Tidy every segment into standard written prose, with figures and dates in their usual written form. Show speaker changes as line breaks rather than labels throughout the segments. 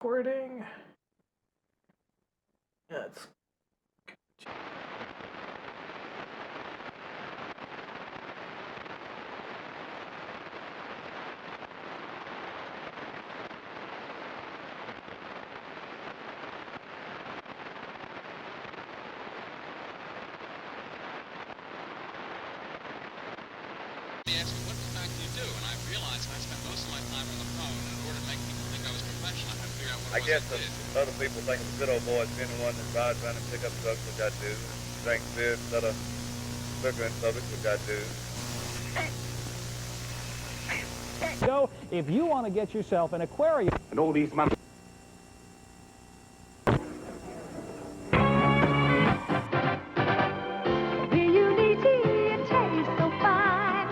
recording. Yeah, it's
I guess other people think the good old boy's been the one that rides around and pick up drugs, which I do. Drink beer instead of liquor in public, which I do.
So, if you want to get yourself an aquarium...
And all these months...
Riunite, it tastes so fine.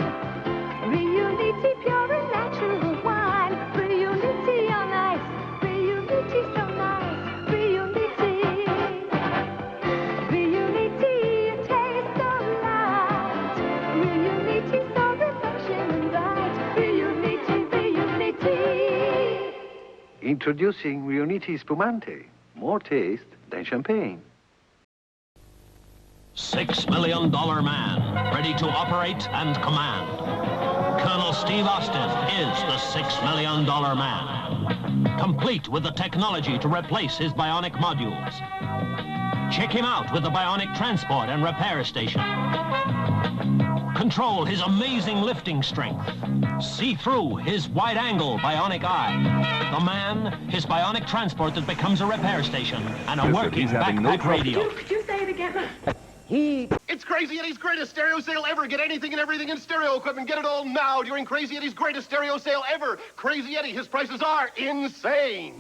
Riunite, pure and natural wine. Riunite on ice. Riunite so nice. Riunite. Riunite, it tastes so light. Riunite so refreshing and bright. Riunite, Riunite.
Introducing Riunite Spumante. More taste than champagne.
$6 million man, ready to operate and command. Colonel Steve Austin is the $6 million man, complete with the technology to replace his bionic modules. Check him out with the bionic transport and repair station. Control his amazing lifting strength. See through his wide-angle bionic eye. The man, his bionic transport that becomes a repair station and a working backpack radio.
Could you say it again?
It's Crazy Eddie's greatest stereo sale ever. Get anything and everything in stereo equipment. Get it all now during Crazy Eddie's greatest stereo sale ever. Crazy Eddie, his prices are insane.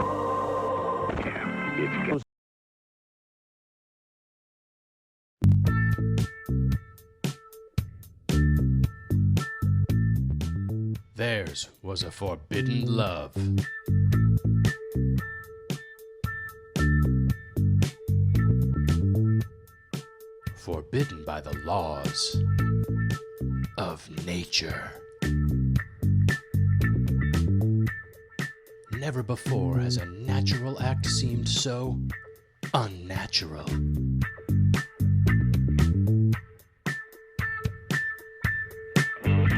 Theirs was a forbidden love. Forbidden by the laws of nature. Never before has a natural act seemed so unnatural.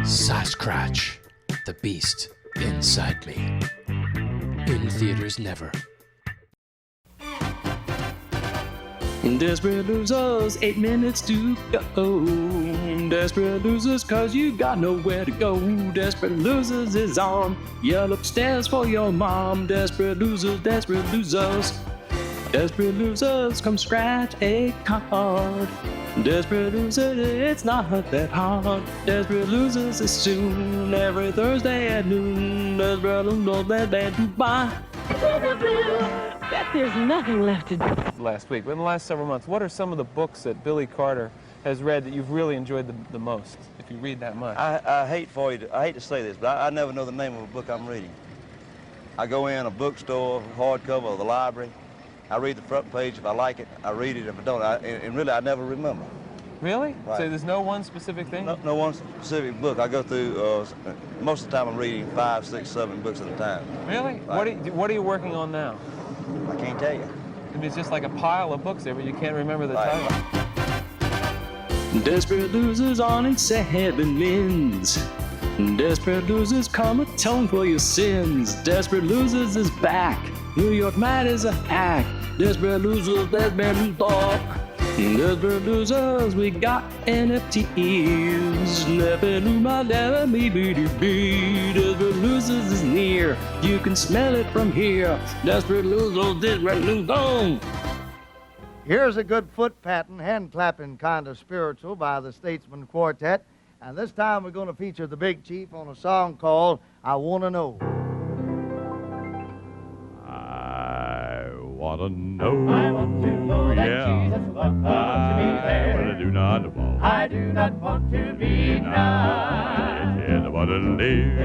Sasquatch, the beast inside me. In theaters never.
Desperate losers, 8 minutes to go. Desperate losers, cause you got nowhere to go. Desperate losers is on. Yell upstairs for your mom. Desperate losers, desperate losers. Desperate losers, come scratch a card. Desperate losers, it's not that hard. Desperate losers is soon, every Thursday at noon. Desperate losers, that do buy.
Bet there's nothing left to do.
Last week, but in the last several months, what are some of the books that Billy Carter has read that you've really enjoyed the most, if you read that much?
I hate to say this, but I never know the name of a book I'm reading. I go in a bookstore, hardcover, or the library. I read the front page. If I like it, I read it. If I don't, and really, I never remember.
Really?
Right.
So there's no one specific thing?
No one specific book. I go through, most of the time I'm reading 5, 6, 7 books at a time.
Really?
Right.
What are you working on now?
I can't tell you.
I mean, it's just like a pile of books there, but you can't remember the title.
Desperate losers on in 7 mins. Desperate losers, come atone for your sins. Desperate losers is back. New York Mad is a hack. Desperate losers, desperate losers. Desperate losers, we got NFTs. Desperate losers is near. You can smell it from here. Desperate losers, desperate losers.
Here's a good foot patting, hand clapping kind of spiritual by the Statesman Quartet. And this time we're going to feature the Big Chief on a song called I Wanna Know.
I wanna know.
I want to know that Jesus was to be there.
I do not want.
I do not want to be denied.
I want to live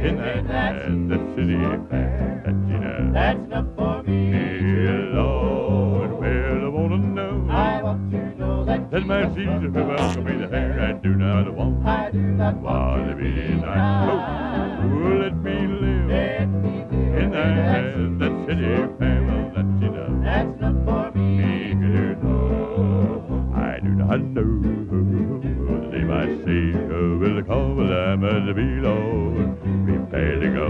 in that city fair.
That's enough for me.
Lord, well, I wanna know.
I want to know that
That my Jesus will welcome me there. I do not want.
I do not want to be
denied.
denied.
Oh, let me live in that
city fair will let you know.
That's not for me.
If you do know, I do not know. The name I say will come when I'm at the below. Prepare to go.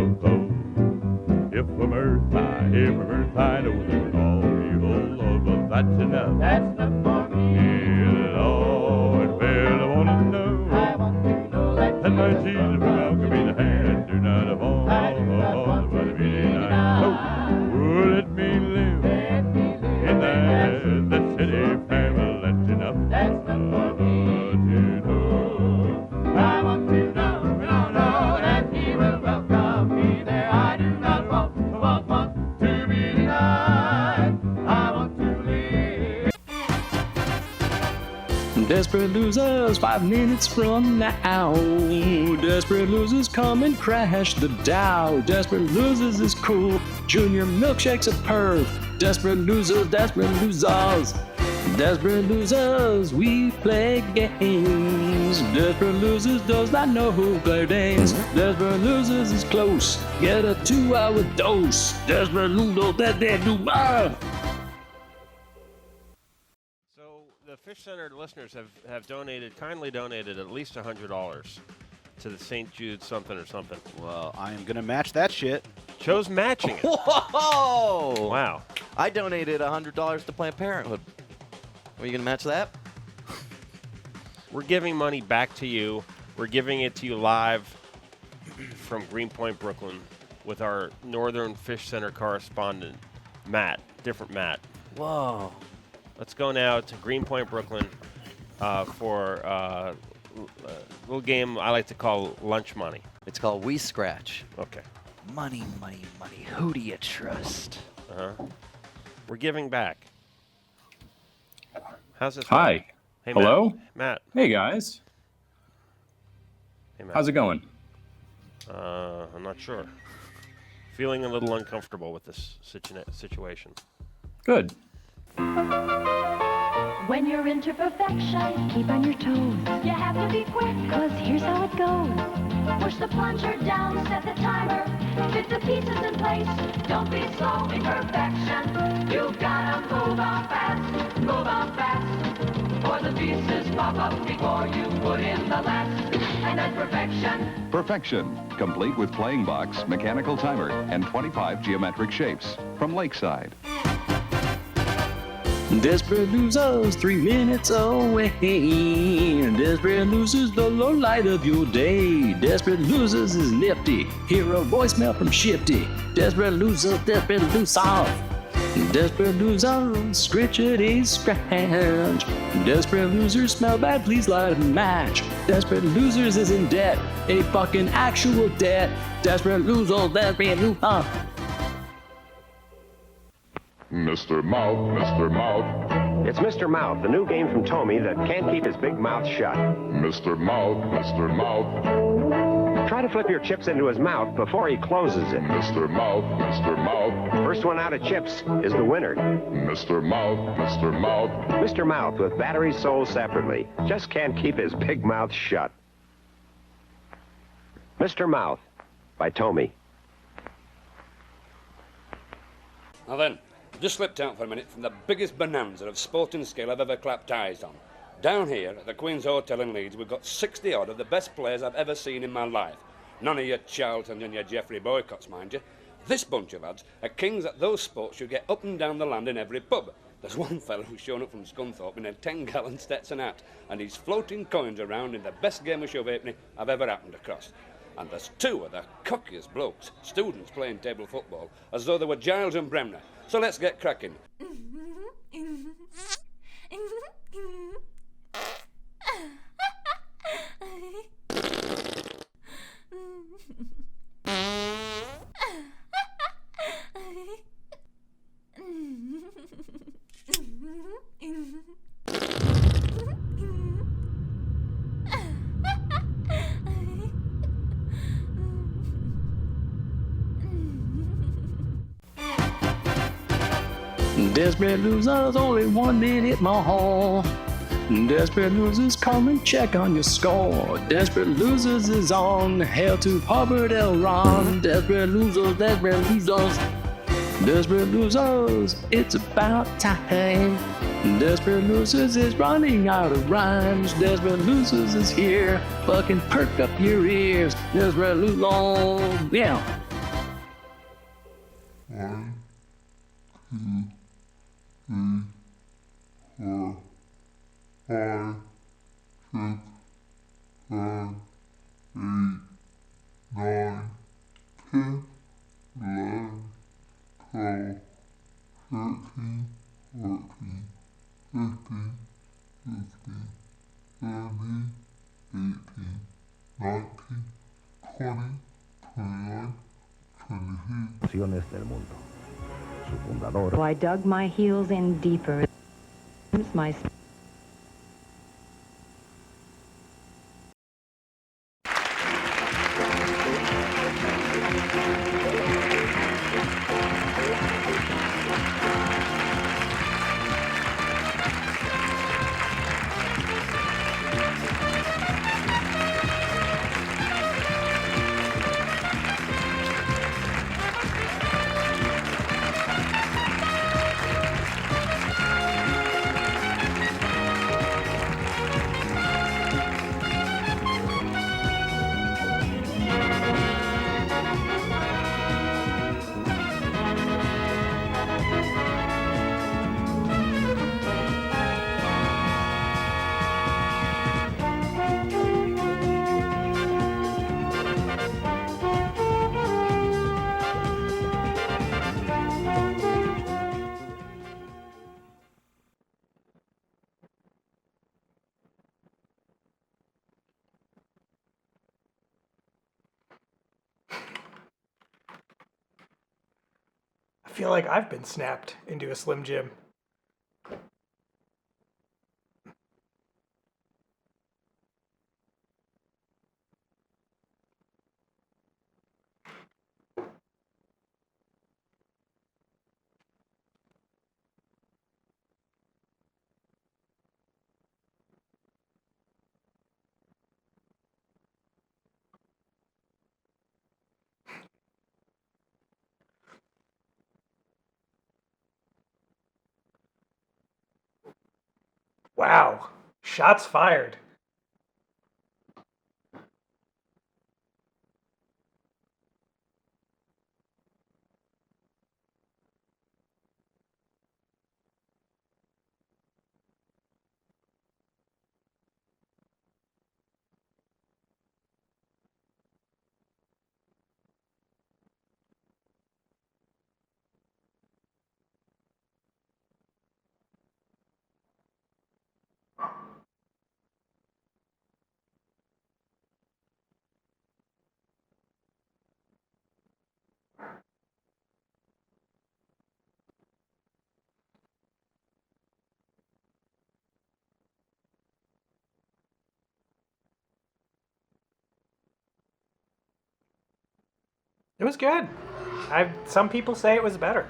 If from earth I know that all evil love, but that's enough.
That's not for me.
Lord, well, I want to know.
I want to know that
And my Jesus will welcome me the hand. Do not fall.
I do not want to be denied.
Oh, let me live in that city fair will let you know.
That's not for me. I want to know that he will welcome me there. I do not want to be denied. I want to live.
Desperate losers, 5 minutes from now. Desperate losers come and crash the Dow. Desperate losers is cool. Junior milkshake's a perv. Desperate losers, desperate losers. Desperate losers, we play games. Desperate losers does not know who play games. Desperate losers is close. Get a 2-hour dose. Desperate losers, that they do.
So the Fish Center listeners have kindly donated at least $100 to the St. Jude something or something.
Well, I am going to match that shit.
Joe's matching it.
Whoa!
Wow.
I donated $100 to Planned Parenthood. Are you going to match that?
We're giving money back to you. We're giving it to you live from Greenpoint, Brooklyn, with our Northern Fish Center correspondent, Matt. Different Matt.
Whoa.
Let's go now to Greenpoint, Brooklyn, for a little game I like to call lunch money.
It's called We Scratch.
Okay.
Money, money, money. Who do you trust?
We're giving back. How's this?
Hi.
Hey,
Hello?
Matt.
Hey, guys.
Hey, Matt.
How's it going?
I'm not sure. Feeling a little uncomfortable with this situation.
Good.
When you're into perfection, keep on your toes. You have to be quick, cause here's how it goes. Push the plunger down, set the timer. Fit the pieces in place, don't be slow in perfection. You've gotta move on fast, or the pieces pop up before you put in the last. And that's perfection.
Perfection, complete with playing box, mechanical timer, and 25 geometric shapes. From Lakeside.
Desperate losers, 3 minutes away. Desperate losers, the low light of your day. Desperate losers is nifty. Hear a voicemail from Shifty. Desperate losers, desperate losers. Desperate losers, scritchity scratch. Desperate losers smell bad, please light a match. Desperate losers is in debt, a fucking actual debt. Desperate losers, desperate losers.
Mr. Mouth, Mr. Mouth.
It's Mr. Mouth, the new game from Tommy that can't keep his big mouth shut.
Mr. Mouth, Mr. Mouth.
Try to flip your chips into his mouth before he closes it.
Mr. Mouth, Mr. Mouth.
First one out of chips is the winner.
Mr. Mouth, Mr. Mouth.
Mr. Mouth with batteries sold separately. Just can't keep his big mouth shut. Mr. Mouth by Tommy.
Now then, just slipped out for a minute from the biggest bonanza of sporting scale I've ever clapped eyes on. Down here at the Queen's Hotel in Leeds, we've got 60-odd of the best players I've ever seen in my life. None of your Charltons and your Geoffrey Boycotts, mind you. This bunch of lads are kings at those sports you get up and down the land in every pub. There's one fellow who's shown up from Scunthorpe in a 10-gallon Stetson hat, and he's floating coins around in the best game of shove halfpenny I've ever happened across. And there's two of the cockiest blokes, students playing table football, as though they were Giles and Bremner. So let's get cracking.
Desperate losers, only 1 minute more. Desperate losers, come and check on your score. Desperate losers is on. Hail to Harvard L. Ron. Desperate losers, desperate losers. Desperate losers, it's about time. Desperate losers is running out of rhymes. Desperate losers is here. Fucking perk up your ears. Desperate losers, yeah.
Del mundo. Su fundador.
So I dug my heels in deeper. My
I feel like I've been snapped into a Slim Jim. Wow. Shots fired. It was good. Some people say it was better.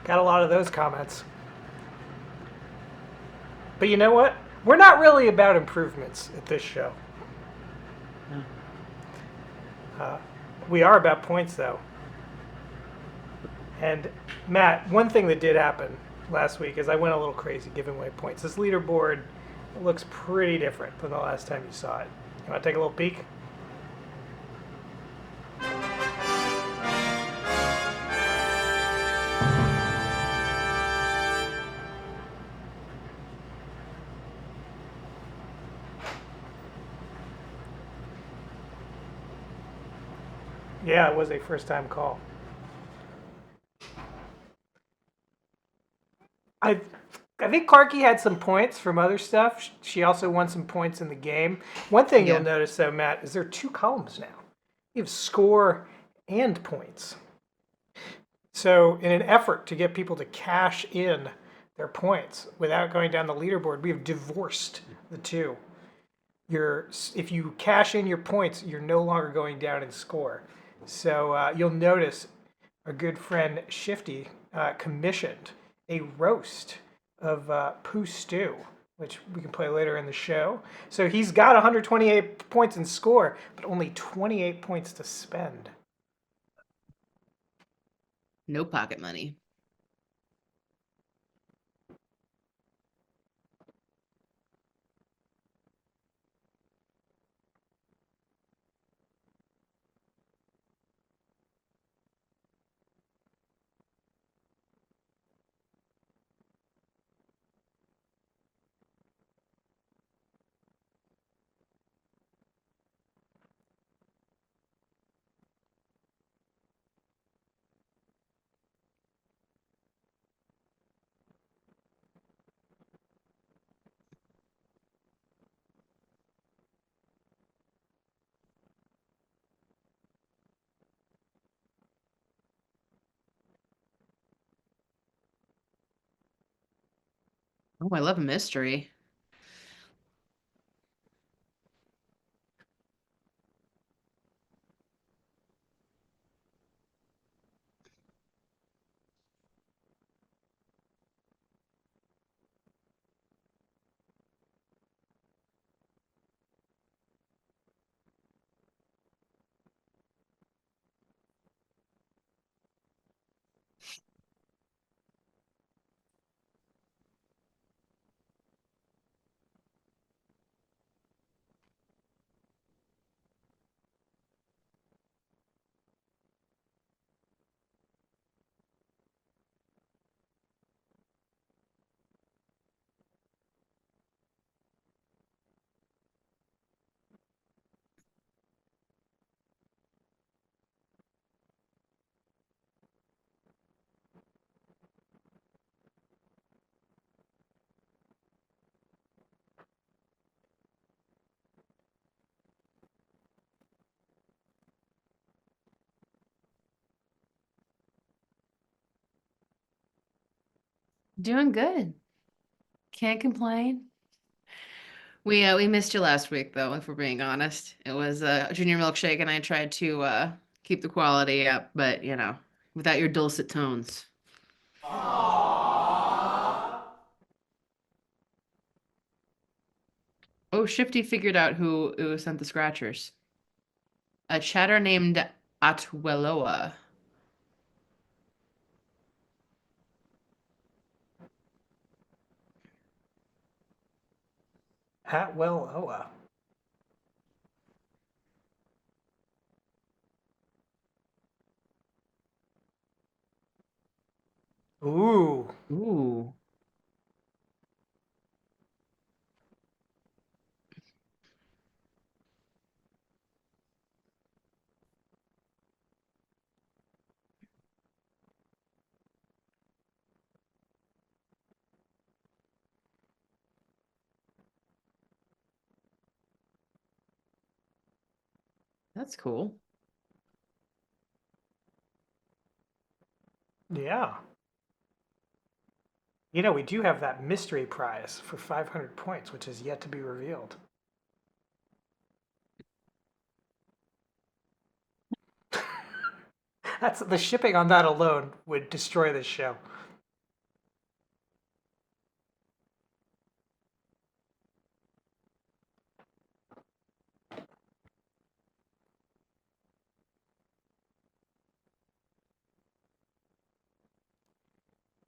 Got a lot of those comments. But you know what? We're not really about improvements at this show. We are about points, though. And Matt, one thing that did happen last week is I went a little crazy giving away points. This leaderboard looks pretty different than the last time you saw it. You want to take a little peek? Yeah, it was a first-time call. I think Clarky had some points from other stuff. She also won some points in the game. One thing you'll notice, though, Matt, is there are 2 columns now. You have score and points. So in an effort to get people to cash in their points without going down the leaderboard, we have divorced the two. If you cash in your points, you're no longer going down in score. So you'll notice our good friend Shifty commissioned a roast of Poo Stew, which we can play later in the show. So he's got 128 points in score, but only 28 points to spend.
No pocket money. Oh, I love a mystery. Doing good. Can't complain. We missed you last week though, if we're being honest. It was a junior milkshake and I tried to keep the quality up, but you know, without your dulcet tones. Oh, Shifty figured out who sent the scratchers. A chatter named Atweloa.
Atwell Oa. Ooh.
Ooh. That's cool.
Yeah. You know, we do have that mystery prize for 500 points, which is yet to be revealed. That's the shipping on that alone would destroy this show.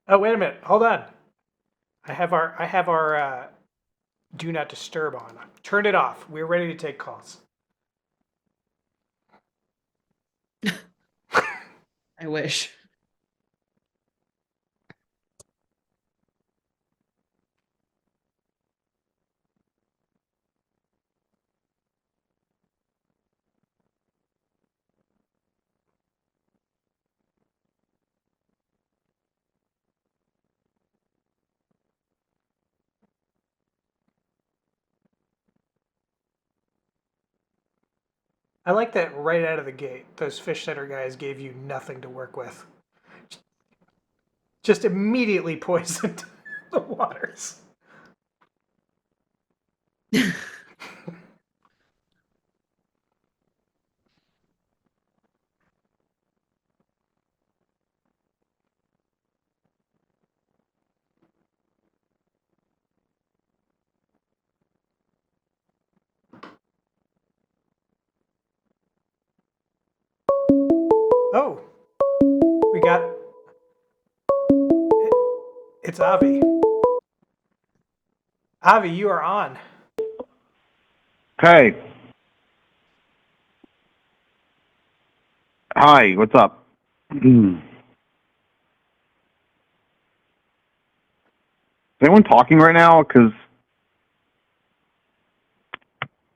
Oh, wait a minute. Hold on. I have our do not disturb on. Turn it off. We're ready to take calls.
I wish.
I like that right out of the gate. Those fish center guys gave you nothing to work with. Just immediately poisoned the waters. Oh, we got It's Avi. Avi, you are on.
Hey. Hi, what's up? Is anyone talking right now? Because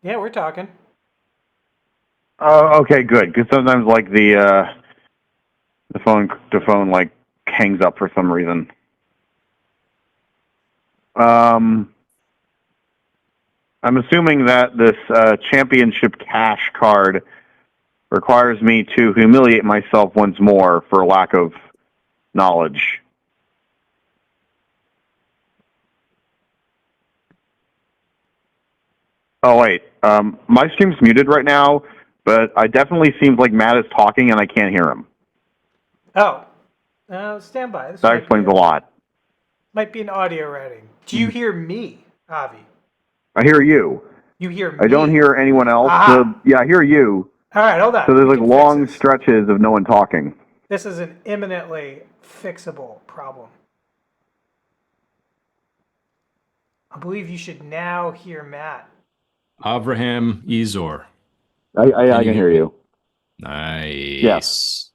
Yeah, we're talking.
okay, good. Because sometimes like the phone like hangs up for some reason. I'm assuming that this championship cash card requires me to humiliate myself once more for lack of knowledge. Oh wait, my stream's muted right now, but I definitely seems like Matt is talking and I can't hear him.
Oh, stand by. This
That explains a lot.
might be an audio rating. Do you hear me, Avi?
I hear you.
You hear me?
I don't hear anyone else.
Aha.
Yeah, I hear you.
All right, hold on.
So there's
We
like
can fix
long
this.
stretches of no one talking.
This is an imminently fixable problem. I believe you should now hear Matt.
Avraham Ezor.
I can hear you.
Nice.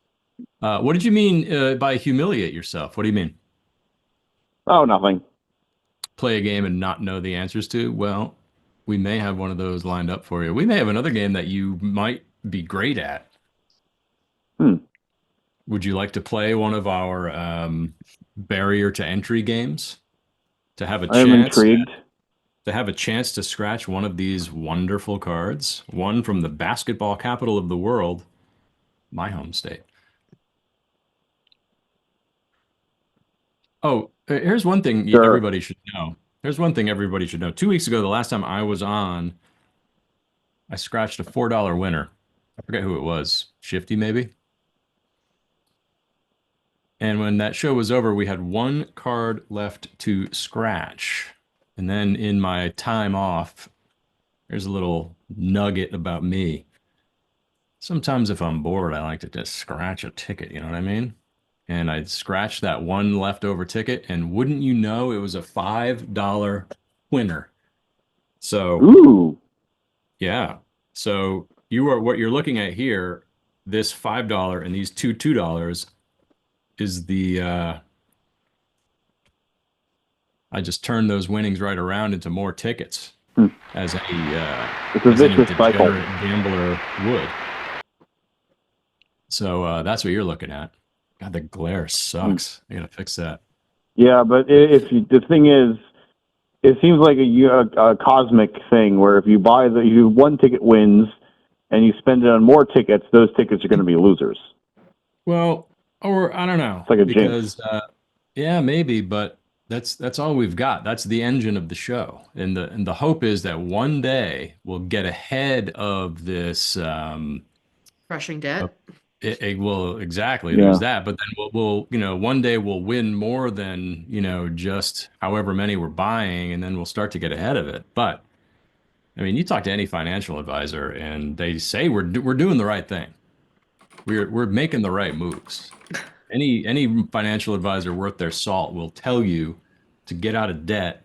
What did you mean by humiliate yourself? What do you mean?
Oh, nothing.
Play a game and not know the answers to? Well, we may have one of those lined up for you. We may have another game that you might be great at. Would you like to play one of our barrier to entry games? To have a
I am
chance
intrigued.
to have a chance to scratch one of these wonderful cards, one from the basketball capital of the world, my home state. Oh, here's one thing everybody should know. Here's one thing everybody should know. 2 weeks ago, the last time I was on, I scratched a $4 winner. I forget who it was. Shifty, maybe? And when that show was over, we had one card left to scratch. And then in my time off, there's a little nugget about me. Sometimes if I'm bored, I like to just scratch a ticket, you know what I mean? And I'd scratch that one leftover ticket, and wouldn't you know, it was a $5 winner. So,
ooh,
yeah. So what you're looking at here, this $5 and these two $2 is the I just turned those winnings right around into more tickets as any
It's a vicious cycle.
degenerate gambler would. So that's what you're looking at. God, the glare sucks. I gotta fix that.
Yeah, but the thing is, it seems like a cosmic thing where if you buy one ticket wins, and you spend it on more tickets, those tickets are going to be losers.
Well, or I don't know.
It's like a
because
jinx.
Yeah, maybe, but that's all we've got. That's the engine of the show, and the hope is that one day we'll get ahead of this.
Crushing debt.
Well, exactly.
Yeah.
There's that, but then we'll one day we'll win more than just however many we're buying, and then we'll start to get ahead of it. But I mean, you talk to any financial advisor, and they say we're doing the right thing. We're making the right moves. Any financial advisor worth their salt will tell you to get out of debt.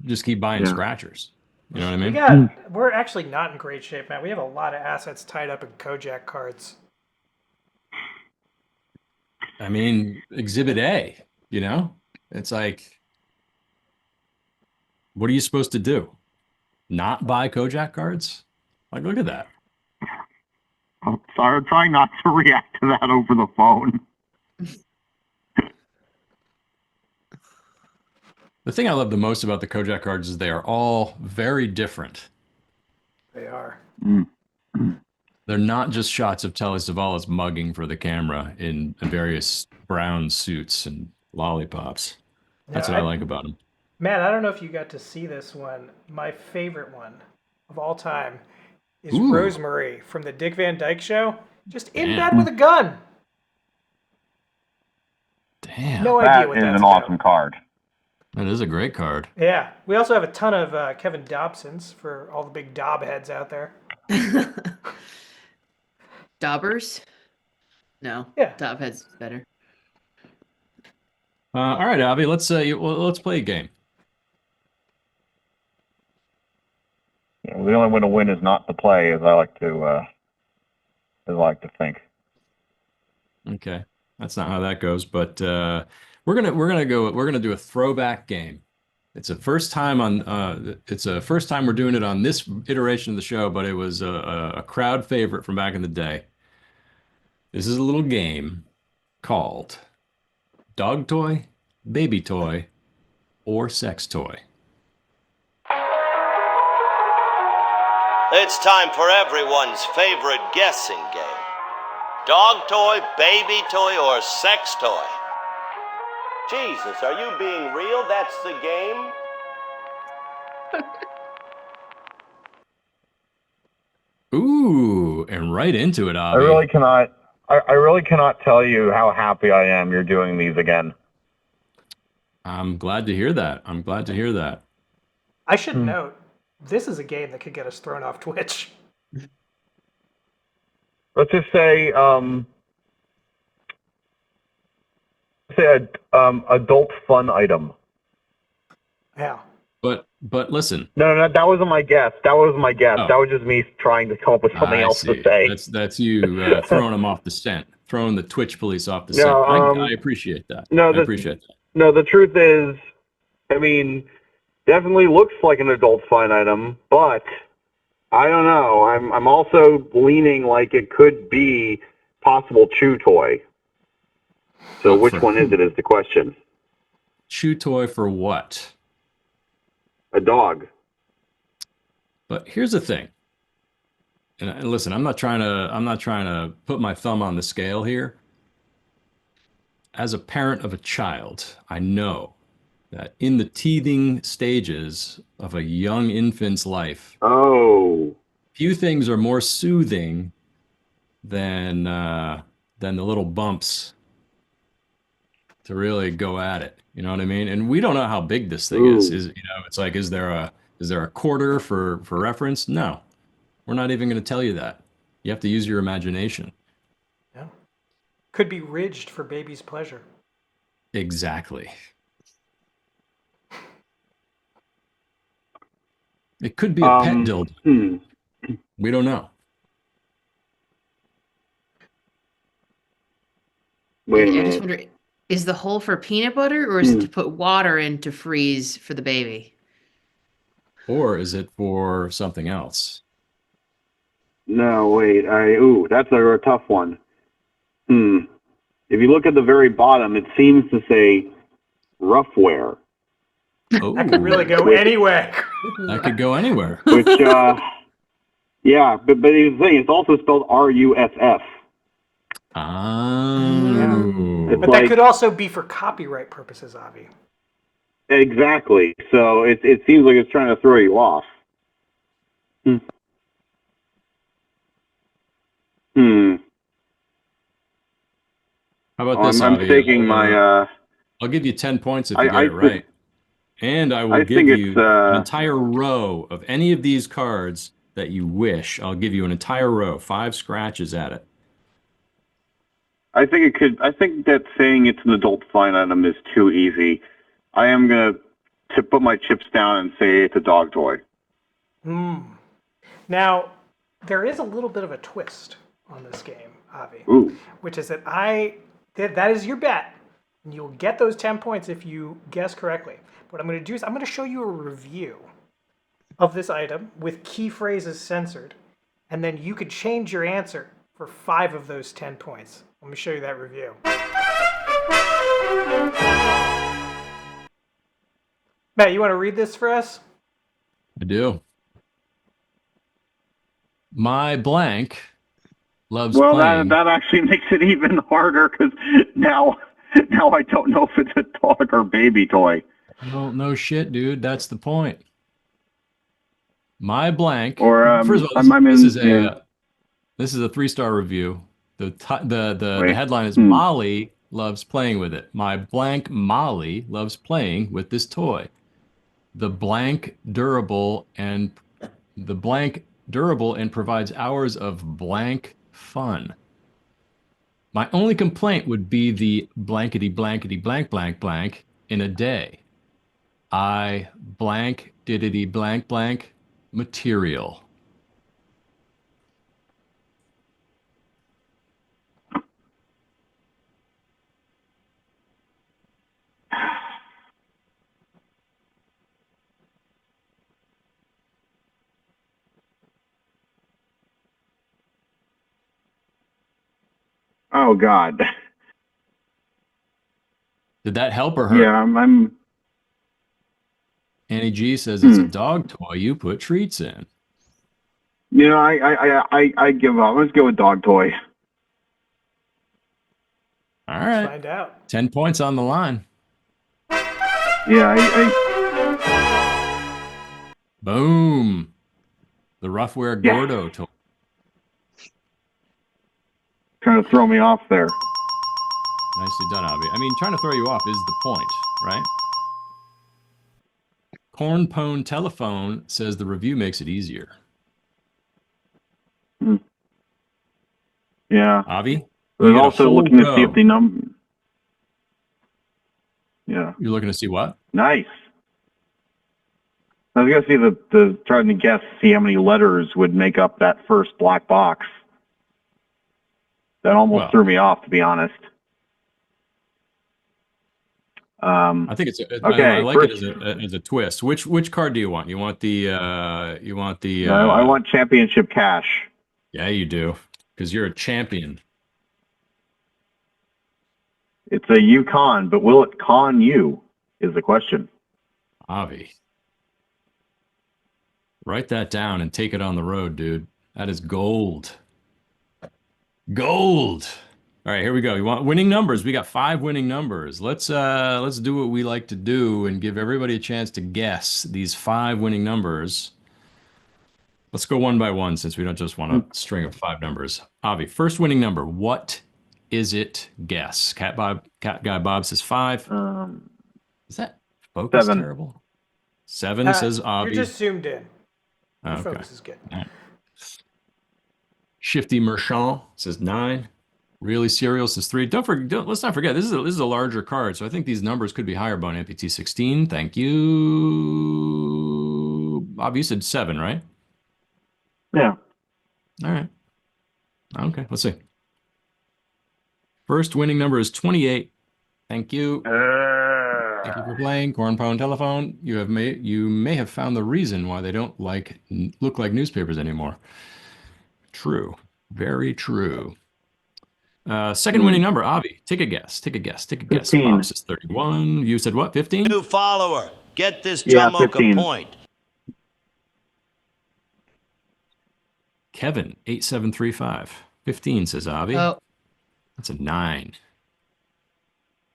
Just keep buying scratchers. You know what I mean?
We're actually not in great shape, Matt. We have a lot of assets tied up in Kojak cards.
I mean, Exhibit A, it's like, what are you supposed to do? Not buy Kojak cards? Like, look at that.
I'm sorry, I'm trying not to react to that over the phone.
The thing I love the most about the Kojak cards is they are all very different.
They are.
They're not just shots of Telly Savalas mugging for the camera in various brown suits and lollipops. That's what I like about them.
Matt, I don't know if you got to see this one. My favorite one of all time is
Ooh.
Rosemary from the Dick Van Dyke Show. Just in bed with a gun.
Damn.
No idea what
That is
that's
an
about.
awesome card.
That is a great card.
Yeah. We also have a ton of Kevin Dobsons for all the big Dob heads out there.
Daubers? No.
Yeah.
Dob heads better.
All right, Avi, let's play a game.
The only way to win is not to play, as I like to think.
Okay, that's not how that goes, but we're gonna do a throwback game. It's a first time we're doing it on this iteration of the show, but it was a crowd favorite from back in the day. This is a little game called Dog Toy, Baby Toy, or Sex Toy.
It's time for everyone's favorite guessing game. Dog toy, baby toy, or sex toy? Jesus, are you being real? That's the game?
Ooh, and right into it,
I
Avi.
really cannot tell you how happy I am you're doing these again.
I'm glad to hear that.
I should note, this is a game that could get us thrown off Twitch.
Let's just say, adult fun item.
Yeah.
But listen.
No, that wasn't my guess. That was just me trying to come up with something else to say.
That's you throwing them off the scent, throwing the Twitch police off the scent. I appreciate that. I appreciate that.
No, the truth is, I mean, definitely looks like an adult fun item, but I don't know. I'm also leaning like it could be possible chew toy. So which one is the question.
Chew toy for what?
A dog.
But here's the thing. And listen, I'm not trying to put my thumb on the scale here. As a parent of a child, I know that in the teething stages of a young infant's life, few things are more soothing than the little bumps to really go at it. You know what I mean? And we don't know how big this thing is. It's like, is there a quarter for reference? No, we're not even going to tell you that. You have to use your imagination.
Yeah. Could be ridged for baby's pleasure.
Exactly. It could be a pet dildo. We don't know.
I just wonder, is the hole for peanut butter, or is it to put water in to freeze for the baby?
Or is it for something else?
No, wait. That's a tough one. If you look at the very bottom, it seems to say roughwear.
That could really go anywhere.
That could go anywhere.
Which, yeah, but here's the thing, it's also spelled RUSF.
But that could also be for copyright purposes, Avi.
Exactly. So it seems like it's trying to throw you off.
How about this,
I'm
Avi?
taking my...
I'll give you 10 points if you get it right. And I will give you an entire row of any of these cards that you wish. I'll give you an entire row, 5 scratches at it.
I think that saying it's an adult fun item is too easy. I am going to put my chips down and say it's a dog toy.
Now, there is a little bit of a twist on this game, Avi. Which is that that is your bet. And you'll get those 10 points if you guess correctly. What I'm going to do is I'm going to show you a review of this item with key phrases censored. And then you could change your answer for 5 of those 10 points. Let me show you that review. Matt, you want to read this for us?
I do. My blank loves
playing.
Well,
that actually makes it even harder because now I don't know if it's a dog or baby toy.
Well, no shit, dude. That's the point. My blank.
Or
first of all, this is a 3-star review. The headline is Molly loves playing with it. My blank Molly loves playing with this toy. The blank durable and provides hours of blank fun. My only complaint would be the blankety blankety blank blank blank in a day. I blank diddity blank blank material.
Oh God.
Did that help or hurt?
Yeah, I'm
Annie G says it's a dog toy you put treats in.
You know, I give up. Let's go with dog toy.
All right.
Find out.
10 points on the line.
Yeah,
Boom. The Roughwear Gordo toy.
Trying to throw me off there.
Nicely done, Avi. I mean, trying to throw you off is the point, right? Cornpone Telephone says the review makes it easier.
Yeah.
Avi?
I was also looking to see if the number. Yeah.
You're looking to see what?
Nice. I was gonna see the trying to guess, see how many letters would make up that first black box. That almost threw me off, to be honest.
I think it's
okay.
I like it as a twist. Which card do you want? You want the
I want championship cash.
Yeah, you do, because you're a champion.
It's a Yukon, but will it con you? Is the question.
Avi, write that down and take it on the road, dude. That is gold. Gold. All right, here we go. You want winning numbers? We got 5 winning numbers. Let's do what we like to do and give everybody a chance to guess these 5 winning numbers. Let's go one by one since we don't just want a string of 5 numbers. Avi, first winning number. What is it? Guess. Cat Guy Bob says 5. Is that focus
7.
terrible? 7 says Avi.
You're just zoomed in. Your
Okay.
focus is good.
Shifty Merchant says 9. Really Serial says 3. Let's not forget, this is a larger card, so I think these numbers could be higher by an amputee 16. Thank you. Bob, you said 7, right?
Yeah.
All right. Okay, let's see. First winning number is 28. Thank you. Thank you for playing. Cornpone Telephone. You may have found the reason why they don't look like newspapers anymore. True. Very true. Second winning number, Avi. Take a guess.
15.
Bob says 31. You said what? 15?
New follower. Get this
Yeah,
Jamoke
15.
a point.
Kevin, 8735. 15 says Avi.
Oh.
That's a 9.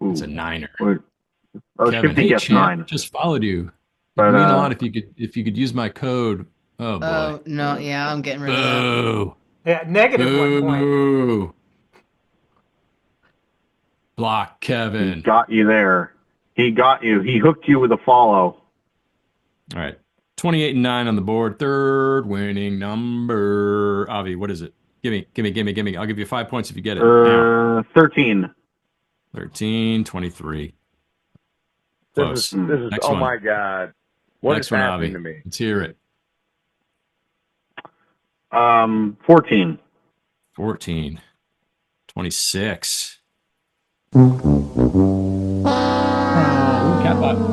It's a 9er.
Oh,
Kevin,
Shifty
hey,
gets
champ,
9.
just followed you.
But,
It'd mean a lot if you could use my code. Oh boy.
Oh, no, yeah, I'm getting rid of that.
Boo.
Yeah, negative 1 point.
Boo. Block Kevin.
He got you there. He got you. He hooked you with a follow.
All right. 28 and 9 on the board. Third winning number. Avi, what is it? Give me. I'll give you 5 points if you get it. Now.
13.
13, 23.
This
Close.
is
Next
oh
one.
my God. What
Next
is
one,
happening
Avi.
to me?
Let's hear it.
14.
14. 26.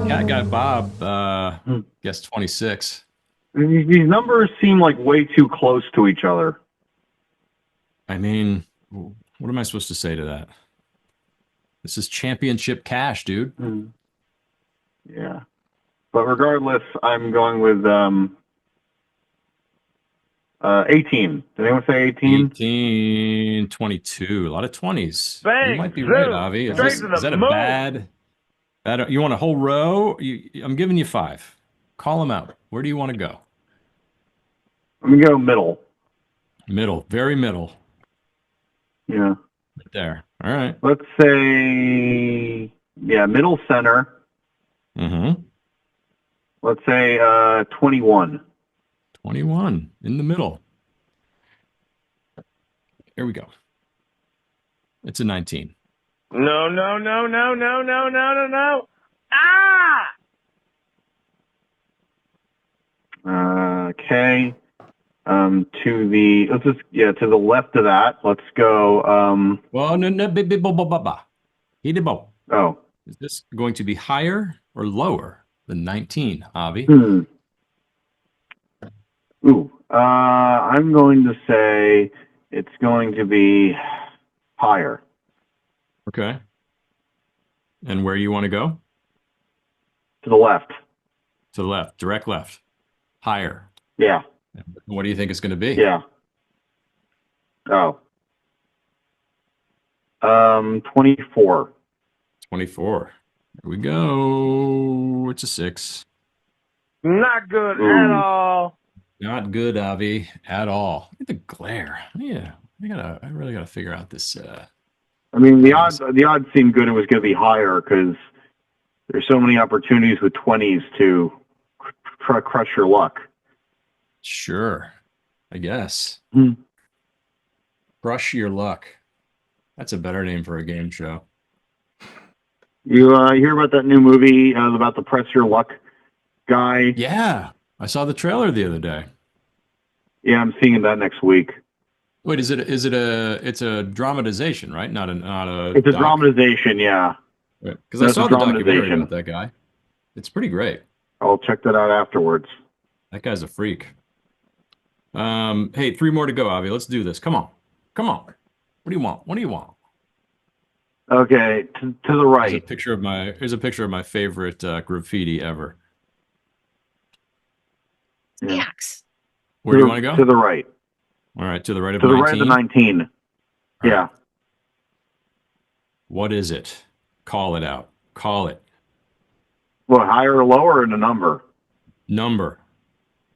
Cat Guy Bob guessed 26.
These numbers seem like way too close to each other.
I mean, what am I supposed to say to that? This is championship cash, dude.
Yeah. But regardless, I'm going with 18. Did anyone say 18?
18, 22. A lot of 20s.
Bang,
You might be
zoom,
right, Avi.
straight to the
Is that a
moon.
bad? You want a whole row? I'm giving you 5. Call them out. Where do you want to go?
I'm going to go middle.
Middle. Very middle.
Yeah.
Right there. All right.
Let's say, middle center.
Mm-hmm.
Let's say 21.
21 in the middle. Here we go. It's a 19.
No, no, no, no, no, no, no, no, no.
Okay. To the left of that. Let's go.
Well, no.
Oh.
Is this going to be higher or lower than 19, Avi?
I'm going to say it's going to be higher.
Okay. And where you want to go?
To the left.
To the left, direct left. Higher.
Yeah.
What do you think it's going to be?
Yeah. Oh. 24.
24. Here we go. It's a 6.
Not good at all.
Not good, Avi, at all. Look at the glare. Yeah, I really gotta figure out this.
I mean, the odds seemed good. It was going to be higher because there's so many opportunities with 20s to crush your luck.
Sure, I guess. Crush your luck. That's a better name for a game show.
You hear about that new movie about the press your luck guy?
Yeah, I saw the trailer the other day.
Yeah, I'm seeing that next week.
Wait, it's a dramatization, right? Not a.
It's a dramatization, yeah.
Because I saw the documentary about that guy. It's pretty great.
I'll check that out afterwards.
That guy's a freak. Hey, 3 more to go, Avi. Let's do this. Come on. What do you want?
Okay, to the right.
Here's a picture of my favorite graffiti ever.
Yucks.
Where do you want to go?
To the right.
All right, to the right of
To
19?
the right of the 19. Yeah.
Right. What is it? Call it out. Call it.
Well, higher or lower in a number?
Number.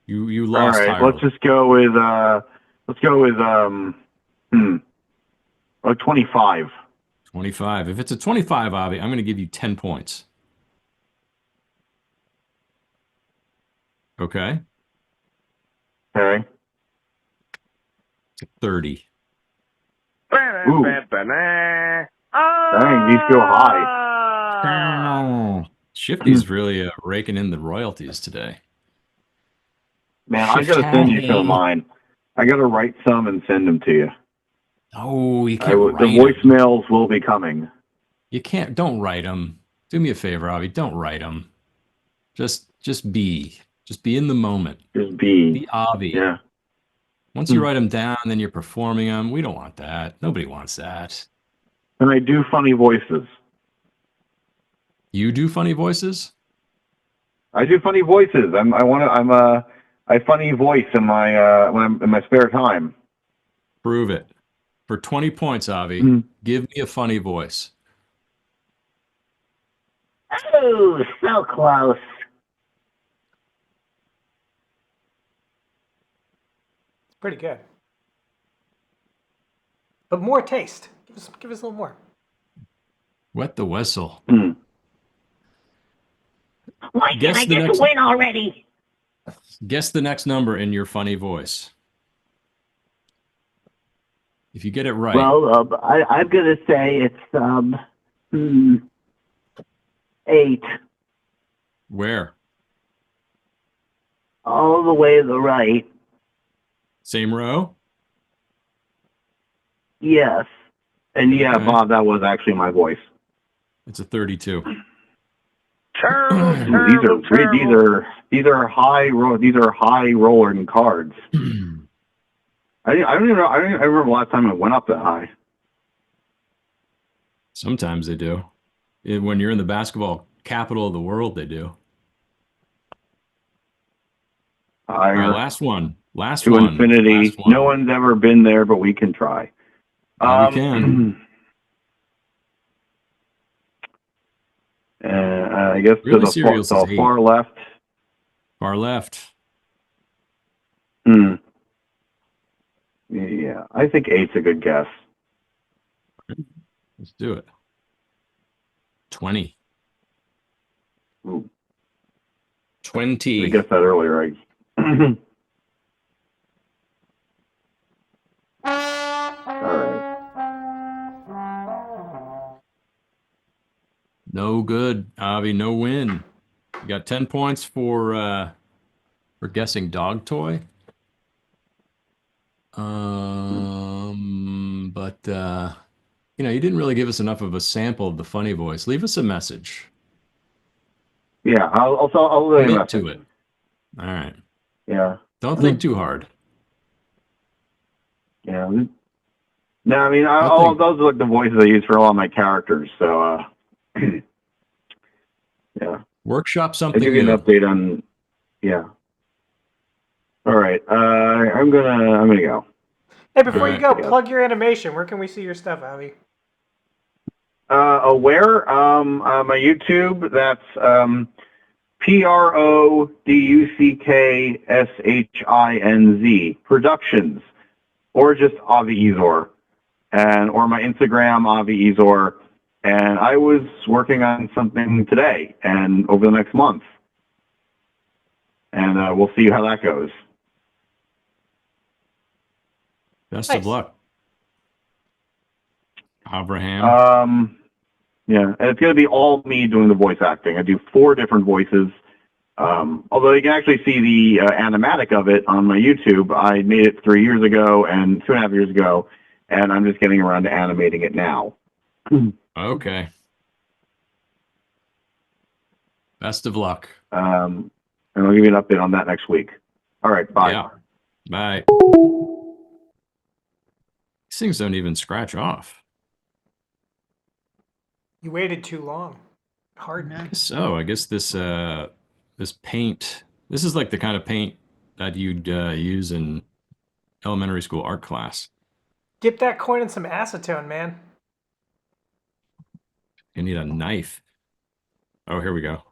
You lost.
All right,
higher.
let's go with like 25.
25. If it's a 25, Avi, I'm going to give you 10 points. Okay.
Okay.
It's a 30.
Ooh. Dang, these go high.
Shifty's really raking in the royalties today.
Man, I gotta send you some of mine. I gotta write some and send them to you.
Oh, you can't write
the voicemails will be coming.
You can't. Don't write them. Do me a favor, Avi. Don't write them. Just be. Just be in the moment.
Just be.
Be Avi.
Yeah.
Once you write them down, then you're performing them. We don't want that. Nobody wants that.
And I do funny voices.
You do funny voices?
I do funny voices. I funny voice in my when I'm in my spare time.
Prove it. For 20 points, Avi, give me a funny voice.
Oh, so close. It's pretty good. But more taste. Give us a little more.
Wet the whistle.
Why can't I get to win already?
Guess the next number in your funny voice. If you get it right.
Well, I'm going to say it's 8.
Where?
All the way to the right.
Same row?
Yes.
And yeah,
Okay.
Bob, that was actually my voice.
It's a 32.
Terrible.
These are high rolling cards. I don't even know. I remember last time it went up that high.
Sometimes they do. When you're in the basketball capital of the world, they do.
Higher.
All right, last one. Last
to
one.
infinity.
Last one.
No one's ever been there, but we can try.
We can.
I guess
Really
to the far left.
Far left.
Yeah, I think 8's a good guess.
Let's do it. 20.
Ooh.
20.
I guessed that earlier, right? All right.
No good, Avi. No win. You got 10 points for guessing dog toy. But you know, you didn't really give us enough of a sample of the funny voice. Leave us a message.
Yeah, I'll leave a
Commit
message.
to it. All right.
Yeah.
Don't think too hard.
Yeah. No, I mean,
Don't think-
those are like the voices I use for all my characters. So, yeah.
Workshop
I'll
something
give you an
new.
update on. Yeah. All right. I'm gonna go.
Hey, before you
Alright.
go, plug your animation. Where can we see your stuff, Avi?
Where? My YouTube. That's PRODUCKSHINZ Productions, or just Avi Izor, or my Instagram Avi Izor. And I was working on something today and over the next month, and we'll see how that goes.
Best
Nice.
of luck, Abraham.
Yeah, and it's going to be all me doing the voice acting. I do 4 different voices. Although you can actually see the animatic of it on my YouTube. I made it 3 years ago and 2.5 years ago, and I'm just getting around to animating it now.
Okay. Best of luck.
And I'll give you an update on that next week. All right, bye.
Yeah. Bye. These things don't even scratch off.
You waited too long. Hard.
So I guess this this paint. This is like the kind of paint that you'd use in elementary school art class.
Dip that coin in some acetone, man.
You need a knife. Oh, here we go.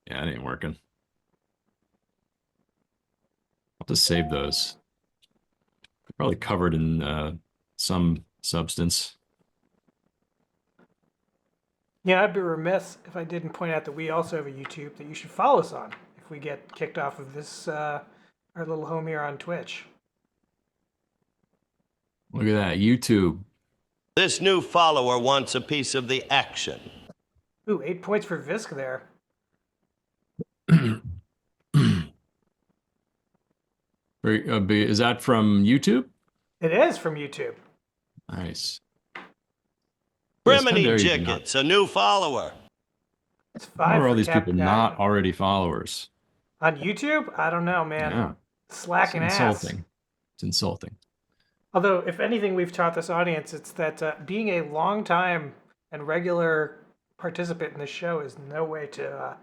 Yeah, it ain't working. I'll just save those. Probably covered in some substance.
Yeah, I'd be remiss if I didn't point out that we also have a YouTube that you should follow us on if we get kicked off of this, our little home here on Twitch.
Look at that, YouTube.
This new follower wants a piece of the action.
Ooh, 8 points for Visk there.
Is that from YouTube?
It is from YouTube.
Nice.
Brimini Jickets, a new follower.
It's
How
5
are all
for
these
Cap
people
Guy.
not already followers?
On YouTube? I don't know, man.
Yeah.
Slacking
It's
ass.
insulting. It's insulting.
Although, if anything we've taught this audience, it's that being a long time and regular participant in this show is no way to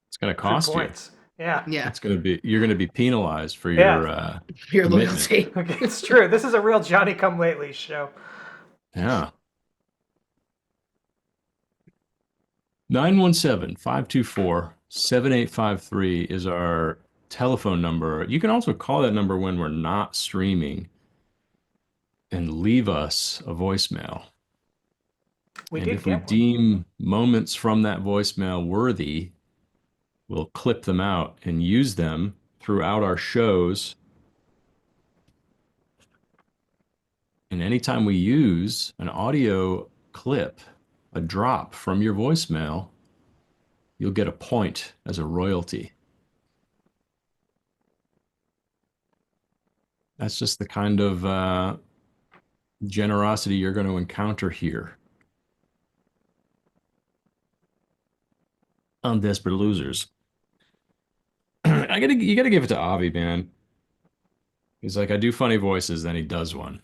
It's going to
accrue
cost you.
points. Yeah.
Yeah.
It's going to be. You're going to be penalized for
Yeah.
your
Your
commitment.
loyalty.
Okay, it's true. This is a real Johnny Come Lately show.
Yeah. 917-524-7853 is our telephone number. You can also call that number when we're not streaming and leave us a voicemail. And if we deem moments from that voicemail worthy, we'll clip them out and use them throughout our shows. And anytime we use an audio clip, a drop from your voicemail, you'll get a point as a royalty. That's just the kind of generosity you're going to encounter here on Desperate Losers. You gotta give it to Avi, man. He's like, I do funny voices, then he does one.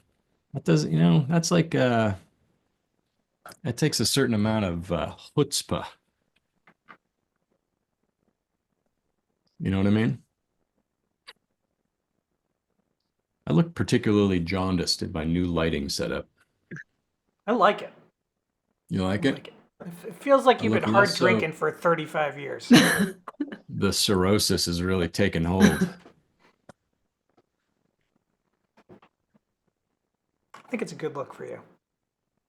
That does, that's like that takes a certain amount of chutzpah. You know what I mean? I look particularly jaundiced in my new lighting setup.
I like it.
You like it?
It feels like
I
you've
look
been hard
less so-
drinking for 35 years.
The cirrhosis is really taking hold.
I think it's a good look for you.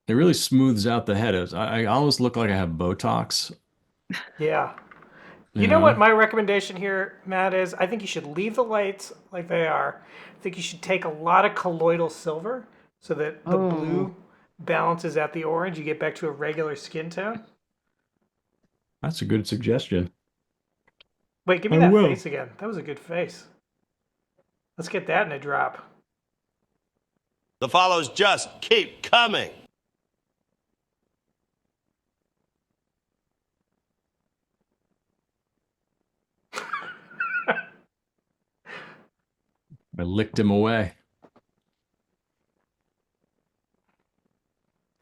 It really smooths out the head. I almost look like I have Botox.
Yeah. You know what my recommendation here, Matt, is? I think you should leave the lights like they are. I think you should take a lot of colloidal silver so that the blue balances out the orange. You get back to a regular skin tone.
That's a good suggestion.
Wait, give me
I
that
will.
face again. That was a good face. Let's get that in a drop.
The follows just keep coming.
I licked him away.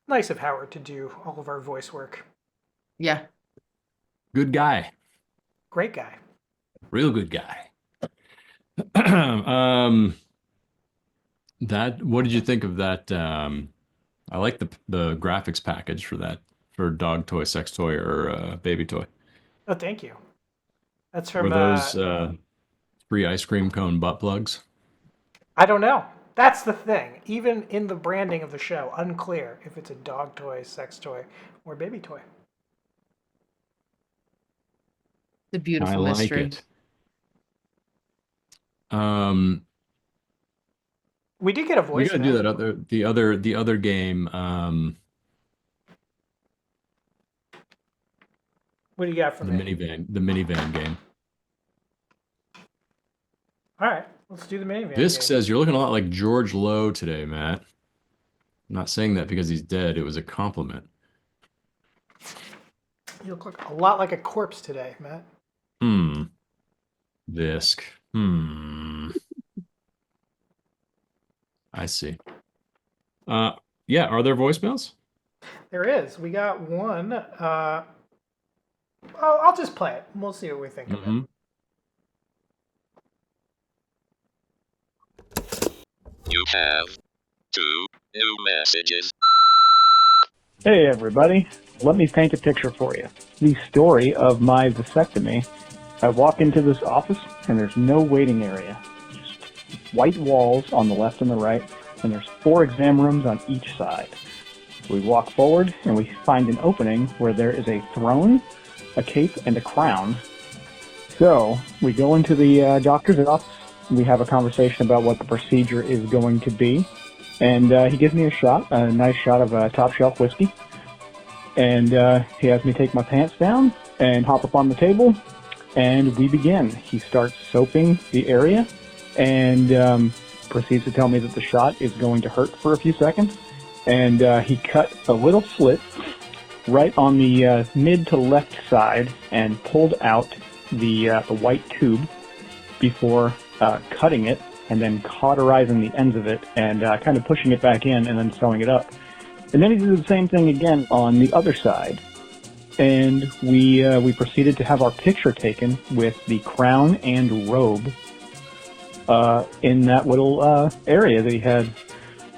Nice of Howard to do all of our voice work.
Yeah.
Good guy.
Great guy.
Real good guy. That. What did you think of that? I like the graphics package for that, for dog toy, sex toy, or baby toy.
Oh, thank you. That's
Were
from.
those free ice cream cone butt plugs?
I don't know. That's the thing. Even in the branding of the show, unclear if it's a dog toy, sex toy, or baby toy.
The beautiful
I like
mystery.
it.
We did get a
We
voice.
gotta do that the other game.
What do you got for
the
me?
minivan game.
All right, let's do the minivan
Disc
game.
says you're looking a lot like George Lowe today, Matt. I'm not saying that because he's dead. It was a compliment.
You look a lot like a corpse today, Matt.
Disc. I see. Yeah, are there voicemails?
There is. We got one. I'll just play it. We'll see what we think of it.
You have 2 new messages.
Hey everybody, let me paint a picture for you. The story of my vasectomy. I walk into this office and there's no waiting area. Just white walls on the left and the right, and there's 4 exam rooms on each side. We walk forward and we find an opening where there is a throne, a cape, and a crown. So we go into the doctor's office. We have a conversation about what the procedure is going to be. And he gives me a nice shot of top shelf whiskey. And he has me take my pants down and hop up on the table. And we begin. He starts soaping the area and proceeds to tell me that the shot is going to hurt for a few seconds. And he cut a little slit right on the mid to left side and pulled out the white tube before cutting it and then cauterizing the ends of it and kind of pushing it back in and then sewing it up. And then he did the same thing again on the other side. And we proceeded to have our picture taken with the crown and robe in that little area that he had.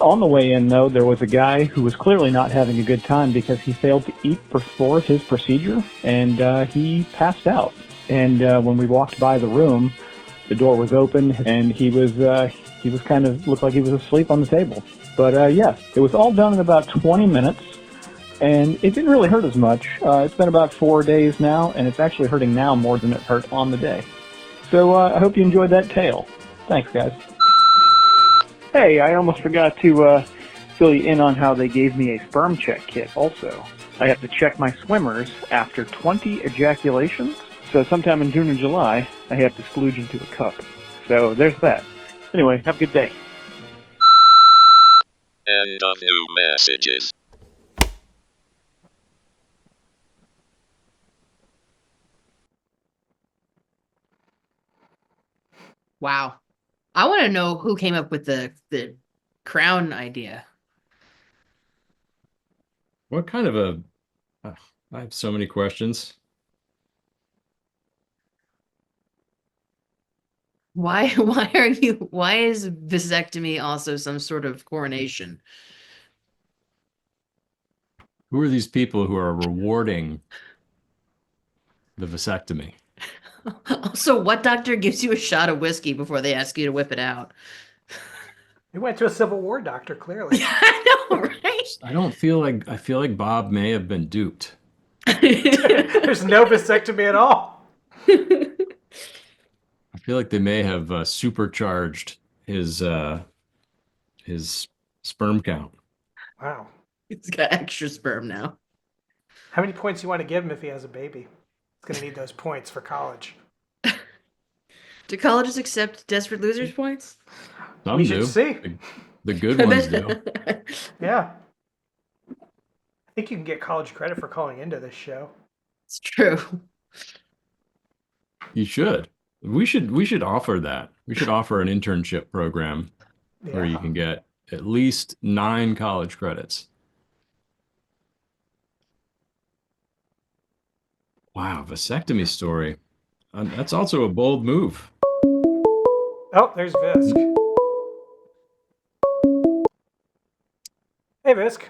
On the way in, though, there was a guy who was clearly not having a good time because he failed to eat before his procedure, and he passed out. And when we walked by the room, the door was open, and he was kind of looked like he was asleep on the table. But yeah, it was all done in about 20 minutes, and it didn't really hurt as much. It's been about 4 days now, and it's actually hurting now more than it hurt on the day. So I hope you enjoyed that tale. Thanks, guys. Hey, I almost forgot to fill you in on how they gave me a sperm check kit also. I have to check my swimmers after 20 ejaculations, so sometime in June or July, I have to splooge into a cup. So there's that. Anyway, have a good day.
End of new messages.
Wow. I want to know who came up with the crown idea.
What kind of a... I have so many questions.
Why is vasectomy also some sort of coronation?
Who are these people who are rewarding the vasectomy?
Also, what doctor gives you a shot of whiskey before they ask you to whip it out?
He went to a Civil War doctor, clearly.
I know, right?
I feel like Bob may have been duped.
There's no vasectomy at all.
I feel like they may have supercharged his sperm count.
Wow.
He's got extra sperm now.
How many points do you want to give him if he has a baby? going to need those points for college.
Do colleges accept desperate losers points?
Some
We
do.
should see.
The good ones do.
Yeah. I think you can get college credit for calling into this show.
It's true.
You should. We should offer that. We should offer an internship program where you can get at least 9 college credits. Wow, vasectomy story. That's also a bold move.
Oh, there's Visk. Hey, Visk.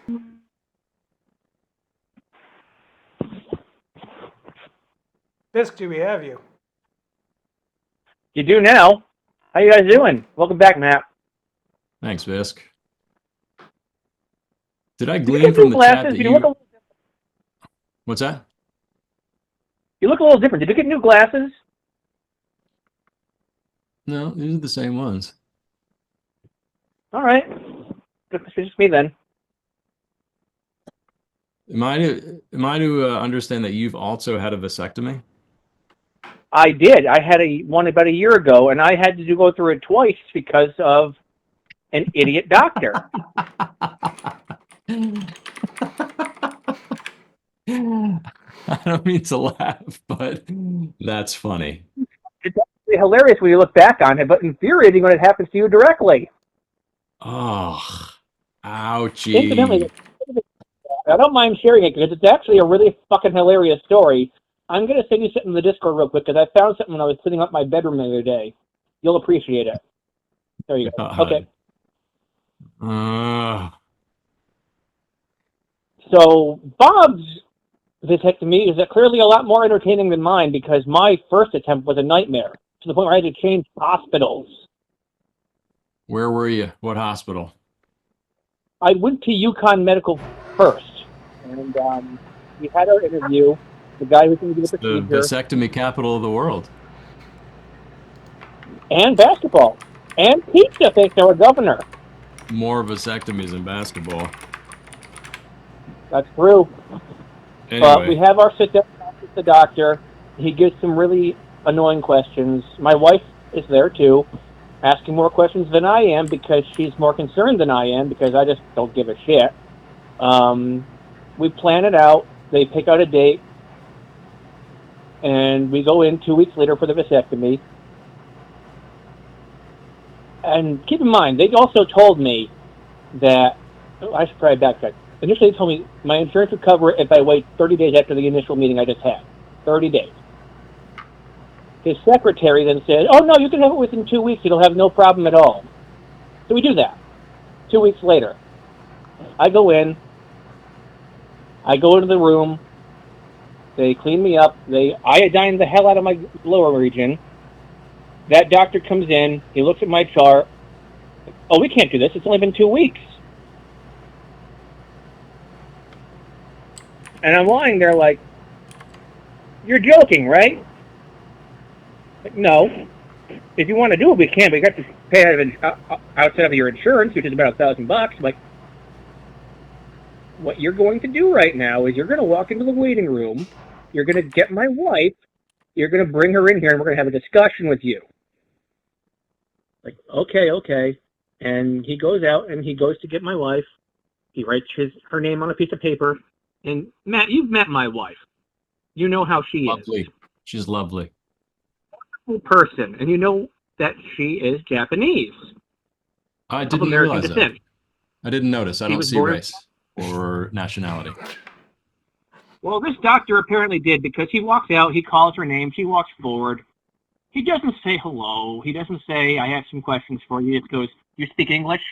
Visk, do we have you?
You do now. How you guys doing? Welcome back, Matt.
Thanks, Visk. Did I
Did you
glean
get
from
new
the
glasses?
chat that
You look a,
What's that?
you look a little different. Did you get new glasses?
No, these are the same ones.
All right. It's just me then.
Am I to understand that you've also had a vasectomy?
I did. I had one about a year ago, and I had to go through it twice because of an idiot doctor.
I don't mean to laugh, but that's funny.
It's actually hilarious when you look back on it, but infuriating when it happens to you directly.
Oh, ouchie.
Incidentally, I don't mind sharing it because it's actually a really fucking hilarious story. I'm going to send you something in the Discord real quick because I found something when I was cleaning up my bedroom the other day. You'll appreciate it. There you go. Okay. So Bob's vasectomy is clearly a lot more entertaining than mine because my first attempt was a nightmare to the point where I had to change hospitals.
Where were you? What hospital?
I went to UConn Medical first, and we had our interview. The guy who's going to do the
The
procedure,
vasectomy capital of the world.
and basketball, and pizza, thanks to our governor.
More vasectomies than basketball.
That's true.
Anyway.
But we have our sit-down with the doctor. He gives some really annoying questions. My wife is there, too, asking more questions than I am because she's more concerned than I am because I just don't give a shit. We plan it out. They pick out a date. And we go in 2 weeks later for the vasectomy. And keep in mind, they also told me that, I should probably backtrack. Initially, they told me my insurance would cover it if I wait 30 days after the initial meeting I just had. 30 days. His secretary then said, oh, no, you can have it within 2 weeks. It'll have no problem at all. So we do that. 2 weeks later, I go in. I go into the room. They clean me up. They iodine the hell out of my lower region. That doctor comes in. He looks at my chart. Oh, we can't do this. It's only been 2 weeks. And I'm lying there like, you're joking, right? Like, no. If you want to do it, we can, but you have to pay outside of your insurance, which is about $1,000. Like, what you're going to do right now is you're going to walk into the waiting room. You're going to get my wife. You're going to bring her in here, and we're going to have a discussion with you. Like, okay. And he goes out, and he goes to get my wife. He writes her name on a piece of paper. And, Matt, you've met my wife. You know how she is.
She's lovely.
Person, and you know that she is Japanese.
I didn't realize that. I didn't notice. I don't see race or nationality.
Well, this doctor apparently did because he walks out, he calls her name, she walks forward. He doesn't say hello. He doesn't say, I have some questions for you. He just goes, you speak English?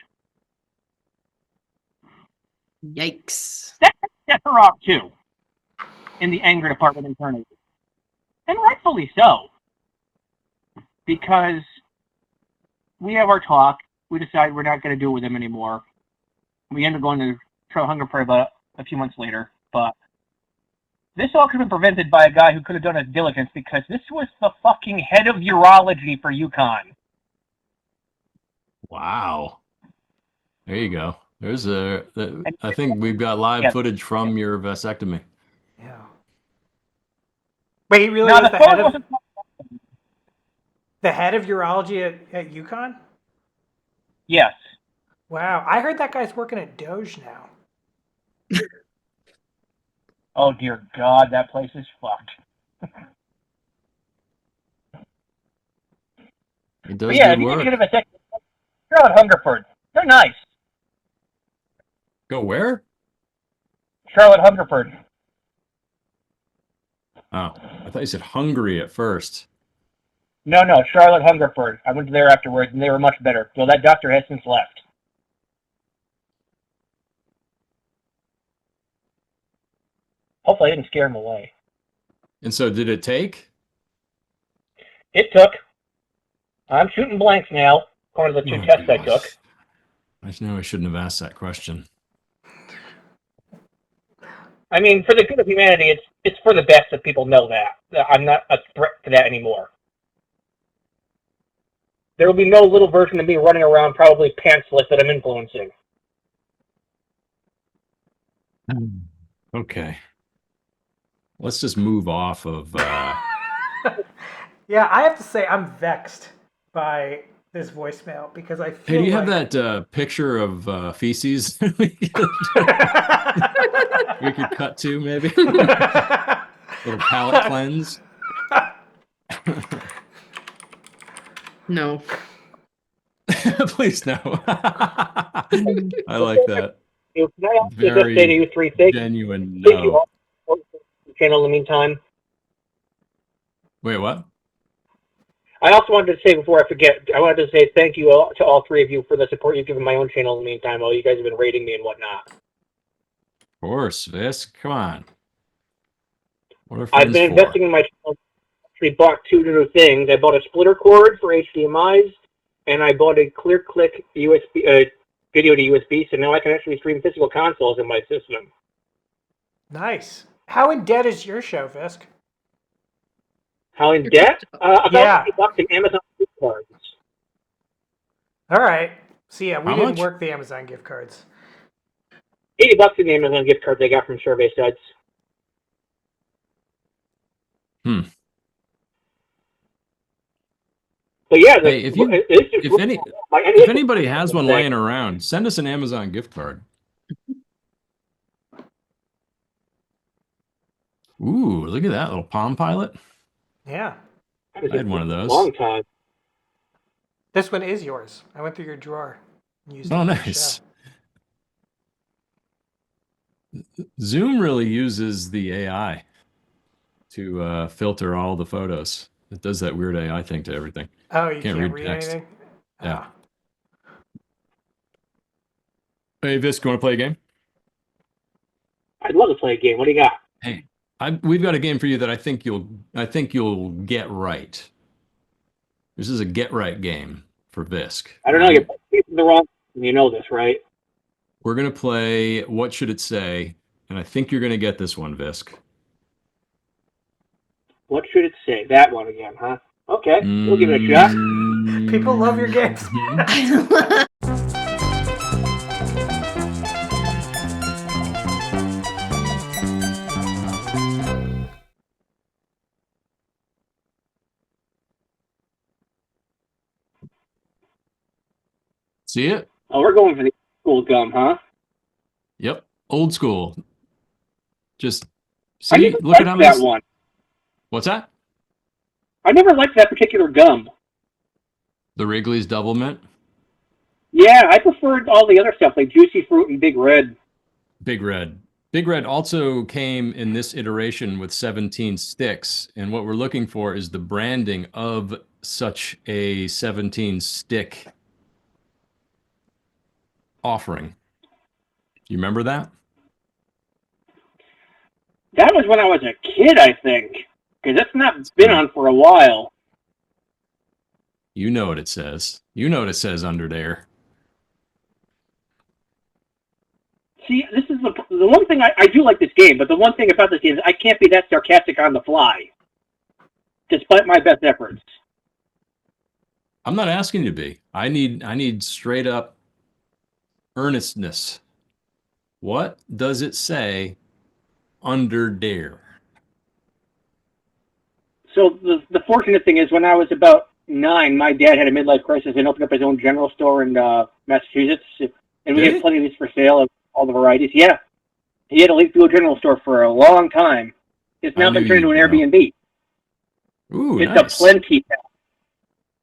Yikes.
That set her off, too, in the anger department internally. And rightfully so. Because we have our talk. We decide we're not going to do it with him anymore. We end up going to Trail Hunger for about a few months later. But this all could have been prevented by a guy who could have done his diligence because this was the fucking head of urology for UConn.
Wow. There you go. I think we've got live footage from your vasectomy.
Yeah. Wait, he really
No,
was
the
the head
phone
of
wasn't.
urology at UConn?
Yes.
Wow, I heard that guy's working at Doge now.
Oh dear God, that place is fucked.
He
But
does
yeah,
good
if you need to
work.
get a vasectomy, Charlotte Hungerford. They're nice.
Go where?
Charlotte Hungerford.
Oh, I thought you said Hungary at first.
No, Charlotte Hungerford. I went there afterwards, and they were much better. So that doctor has since left. Hopefully, I didn't scare him away.
And so, did it take?
It took. I'm shooting blanks now, according to the two
Oh,
tests I
God.
took.
I know I shouldn't have asked that question.
I mean, for the good of humanity, it's for the best that people know that I'm not a threat to that anymore. There will be no little version of me running around, probably pantsless, that I'm influencing.
Okay. Let's just move off of.
Yeah, I have to say I'm vexed by this voicemail because I feel
Hey, do you
like
have that picture of feces we could cut to, maybe? Little palate cleanse.
No.
Please no. I like that.
Can I also just say to
Very
you three things?
genuine
Thank you
no.
all for the channel in the meantime.
Wait, what?
I also wanted to say before I forget, I wanted to say thank you all, to all three of you for the support you've given my own channel in the meantime while you guys have been rating me and whatnot.
Of course, Visk. Come on. What are
I've
friends
been
for?
investing in my channel. I bought two new things. I bought a splitter cord for HDMI's, and I bought a clear click USB video to USB, so now I can actually stream physical consoles in my system.
nice. How in debt is your show, Fisk?
How in debt? About
Yeah.
$50 in Amazon gift cards.
All right. So yeah, we
How
didn't
much?
work the Amazon gift cards.
$80 in the Amazon gift cards I got from survey sites. But yeah,
Hey, if anybody has one laying around, send us an Amazon gift card. Ooh, look at that little Palm Pilot.
Yeah.
I had one of those.
Long time.
This one is yours. I went through your drawer and used it
Oh,
for the
nice.
show.
Zoom really uses the AI to filter all the photos. It does that weird AI thing to everything.
Oh, you can't read
text.
anything?
Yeah. Hey, Visk, you want to play a game?
I'd love to play a game. What do you got?
Hey, we've got a game for you that I think you'll get right. This is a get right game for Visk.
I don't know. You're picking the wrong. You know this, right?
We're gonna play What Should It Say, and I think you're gonna get this one, Visk.
What should it say? That one again, huh? Okay, we'll give it a shot.
People love your games.
See it?
Oh, we're going for the school gum, huh?
Yep, old school. Just
I
see,
never
look at
liked
how
that
many.
one.
What's that?
I never liked that particular gum.
The Wrigley's Double Mint.
Yeah, I preferred all the other stuff like Juicy Fruit and Big Red.
Big Red. Big Red also came in this iteration with 17 sticks, and what we're looking for is the branding of such a 17 stick offering. Do you remember that?
That was when I was a kid, I think, because it's not been on for a while.
You know what it says. You know what it says under there.
See, this is the one thing I do like this game, but the one thing about this game is I can't be that sarcastic on the fly, despite my best efforts.
I'm not asking you to be. I need straight up earnestness. What does it say under there?
So the fortunate thing is, when I was about 9, my dad had a midlife crisis and opened up his own general store in Massachusetts, and we
Did
had
he?
plenty of these for sale of all the varieties. Yeah, he had a Lakeview general store for a long time. It's now
I
been
knew
turned into an
you'd know.
Airbnb.
Ooh,
It's
nice.
a plenty pack.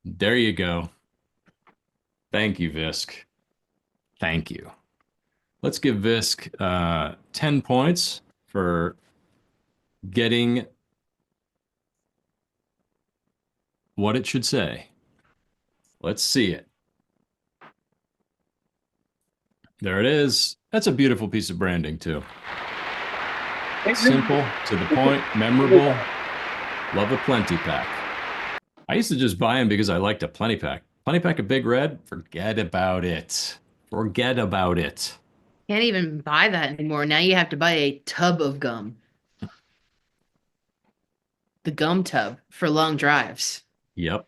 There you go. Thank you, Visk. Thank you. Let's give Visk 10 points for getting what it should say. Let's see it. There it is. That's a beautiful piece of branding, too. Simple, to the point, memorable. Love a plenty pack. I used to just buy them because I liked a plenty pack. Plenty pack of Big Red? Forget about it. Forget about it.
Can't even buy that anymore. Now you have to buy a tub of gum. The gum tub for long drives.
Yep.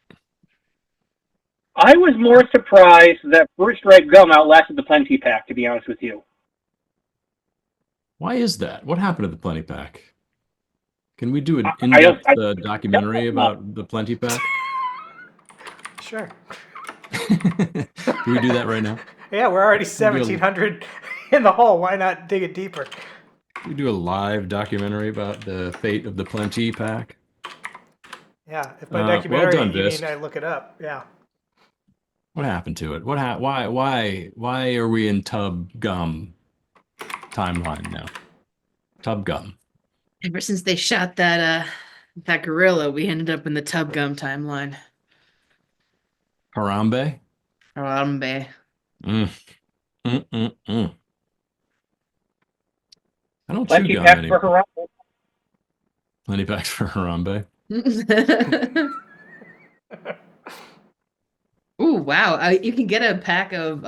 I was more surprised that First Stripe gum outlasted the plenty pack, to be honest with you.
Why is that? What happened to the plenty pack? Can we do an in-depth documentary about the plenty pack?
Sure.
Do we do that right now?
Yeah, we're already 1,700 in the hole. Why not dig it deeper?
We do a live documentary about the fate of the plenty pack.
Yeah, if by documentary
well done,
you
Visk.
mean I look it up. Yeah.
What happened to it? Why are we in tub gum timeline now? Tub gum.
Ever since they shot that gorilla, we ended up in the tub gum timeline.
Harambe?
Harambe.
I don't
Plenty
chew gum
pack
anymore.
for Harambe.
Plenty packs for Harambe.
Ooh, wow. You can get a pack of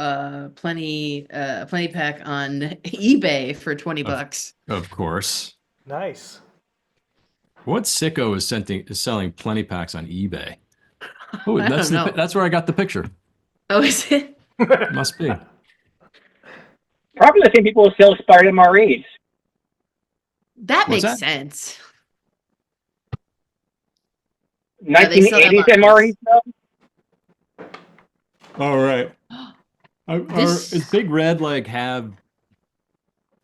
plenty pack on eBay for $20.
Of course.
Nice.
What sicko is selling plenty packs on eBay? Oh,
I don't know.
that's where I got the picture.
Oh, is it?
Must be.
Probably the same people who sell expired MREs.
That
What's
makes
that?
sense.
1980s MREs, though?
All right. Is Big Red like have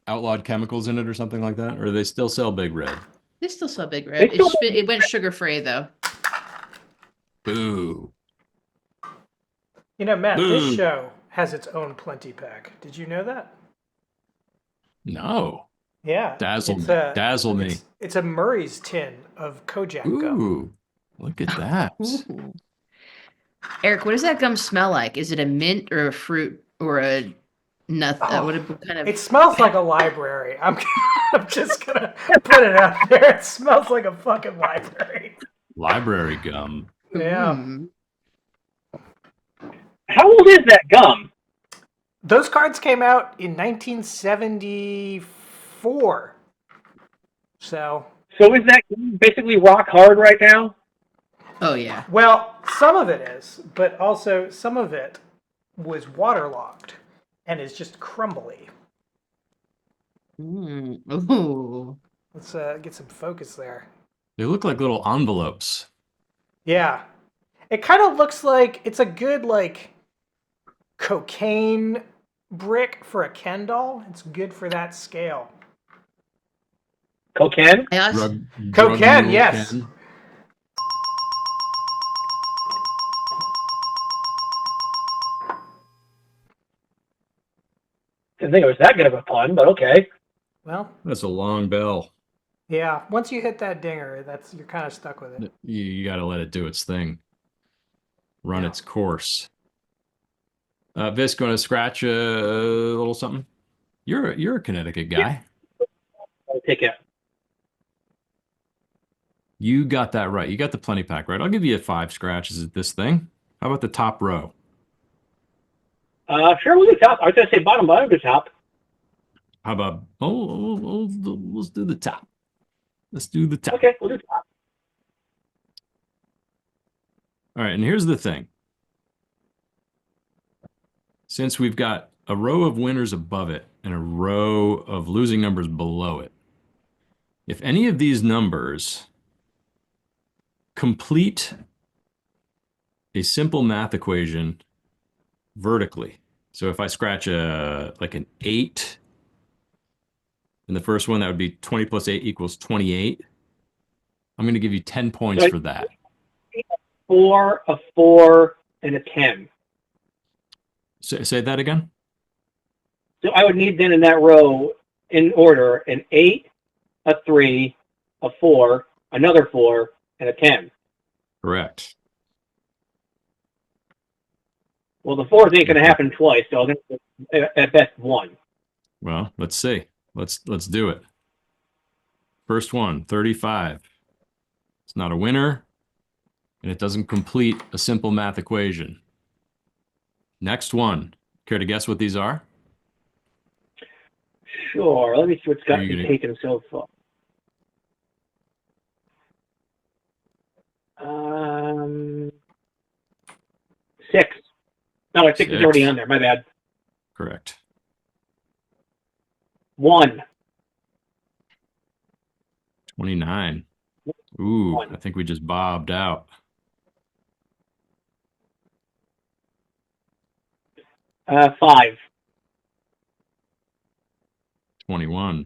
outlawed chemicals in it or something like that? Or do they still sell Big Red?
They still sell Big Red. It went sugar-free, though.
Boo.
You know, Matt,
Boo.
this show has its own plenty pack. Did you know that?
No.
Yeah.
Dazzle me.
It's a Murray's tin of Kojak gum.
Ooh, look at that.
Ooh. Eric, what does that gum smell like? Is it a mint or a fruit or a nut? What kind of?
It smells like a library. I'm just gonna put it out there. It smells like a fucking library.
Library gum.
Yeah.
How old is that gum?
Those cards came out in 1974. So
is that gum basically rock hard right now?
Oh, yeah.
Well, some of it is, but also some of it was waterlogged and is just crumbly.
Ooh.
Let's get some focus there.
They look like little envelopes.
Yeah. It kind of looks like it's a good, like, cocaine brick for a Ken doll. It's good for that scale.
Cocaine?
Cocaine, yes.
Ken.
Didn't think it was that good of a pun, but okay.
Well,
That's a long bell.
yeah. Once you hit that dinger, you're kind of stuck with it.
You got to let it do its thing. Run its course. Visk, going to scratch a little something? You're a Connecticut guy.
I'll take it.
You got that right. You got the plenty pack right. I'll give you 5 scratches at this thing. How about the top row?
Sure, we'll do top. I was going to say bottom, but I'll do top.
How about, let's do the top. Let's do the top.
Okay, we'll do top.
All right, and here's the thing. Since we've got a row of winners above it and a row of losing numbers below it, if any of these numbers complete a simple math equation vertically. So if I scratch like an 8 in the first one, that would be 20 plus 8 equals 28. I'm going to give you 10 points for that.
4, a 4, and a 10.
Say that again?
So I would need then in that row, in order, an 8, a 3, a 4, another 4, and a 10.
Correct.
Well, the 4th ain't going to happen twice, so I'm going to at best 1.
Well, let's see. Let's do it. First one, 35. It's not a winner, and it doesn't complete a simple math equation. Next one. Care to guess what these are?
Sure. Let me see what's got me taken so far. 6. No, 6 is already on there. My bad.
Correct.
1.
29. Ooh, I think we just bobbed out.
5.
21.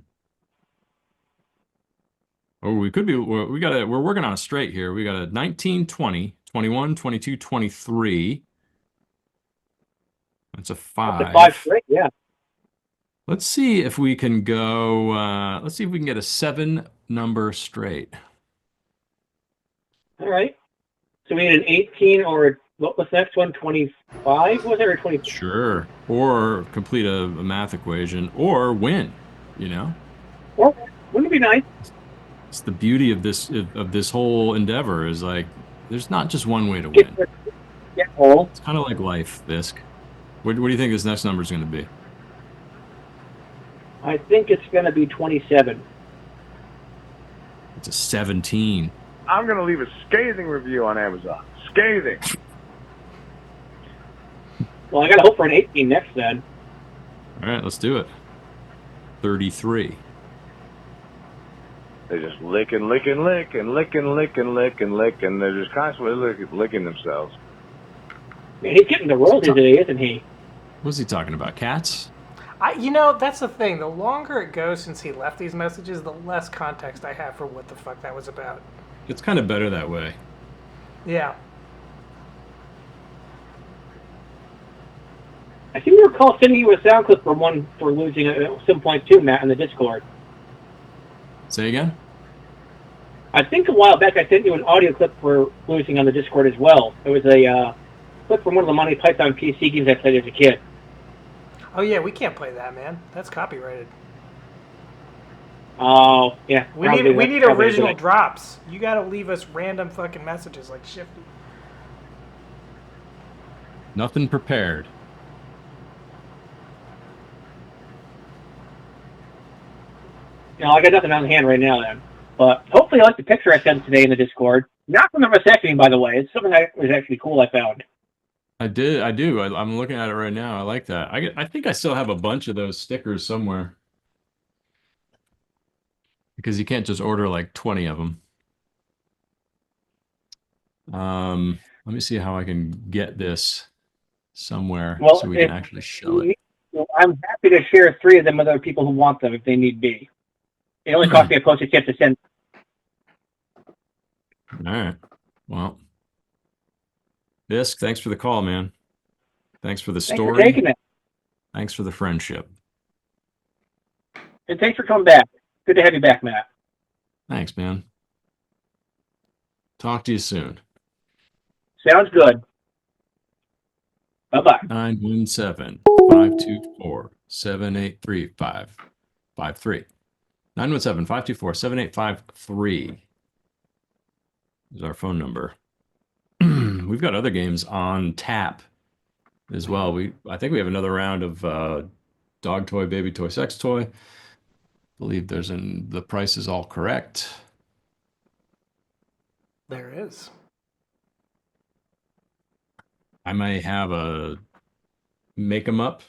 Oh, we could be, we're working on a straight here. We got a 19, 20, 21, 22, 23. That's a 5.
That's a 5 straight, yeah.
Let's see if we can go, let's see if we can get a 7 number straight.
All right. So we need an 18 or what was the next one? 25 was it, or 20?
Sure. Or complete a math equation or win, you know?
Or wouldn't it be nice?
It's the beauty of this whole endeavor is like there's not just one way to win. It's kind of like life, Bisk. What do you think this next number is going to be?
I think it's going to be 27.
It's a 17.
I'm going to leave a scathing review on Amazon. Scathing.
Well, I got to hope for an 18 next then.
All right, let's do it. 33.
They're just lick and lick and lick and lick and lick and lick and lick, and they're just constantly licking themselves.
Man, he's getting the royalties today, isn't he?
What's he talking about? Cats?
You know, that's the thing. The longer it goes since he left these messages, the less context I have for what the fuck that was about.
It's kind of better that way.
Yeah. I seem to recall sending you a sound clip for losing at some point too, Matt, in the Discord.
Say again?
I think a while back I sent you an audio clip for losing on the Discord as well. It was a clip from one of the Monty Python PC games I played as a kid.
Oh yeah, we can't play that, man. That's copyrighted.
Oh, yeah.
We need original drops. You gotta leave us random fucking messages like Shifty.
Nothing prepared.
You know, I got nothing on hand right now then. But hopefully I like the picture I sent today in the Discord. Not from the vasectomy, by the way. It's something that was actually cool I found.
I do. I'm looking at it right now. I like that. I think I still have a bunch of those stickers somewhere. Because you can't just order like 20 of them. Let me see how I can get this somewhere so we can actually show it.
Well, I'm happy to share 3 of them with other people who want them if they need be. It only cost me a postage stamp to send.
All right. Well, Bisk, thanks for the call, man. Thanks for the story.
Thanks for taking it.
Thanks for the friendship.
And thanks for coming back. Good to have you back, Matt.
Thanks, man. Talk to you soon.
Sounds good. Bye-bye.
917-524-783-553. 917-524-7853 is our phone number. We've got other games on tap as well. I think we have another round of dog toy, baby toy, sex toy. Believe the price is all correct.
There is.
I may have a make 'em up.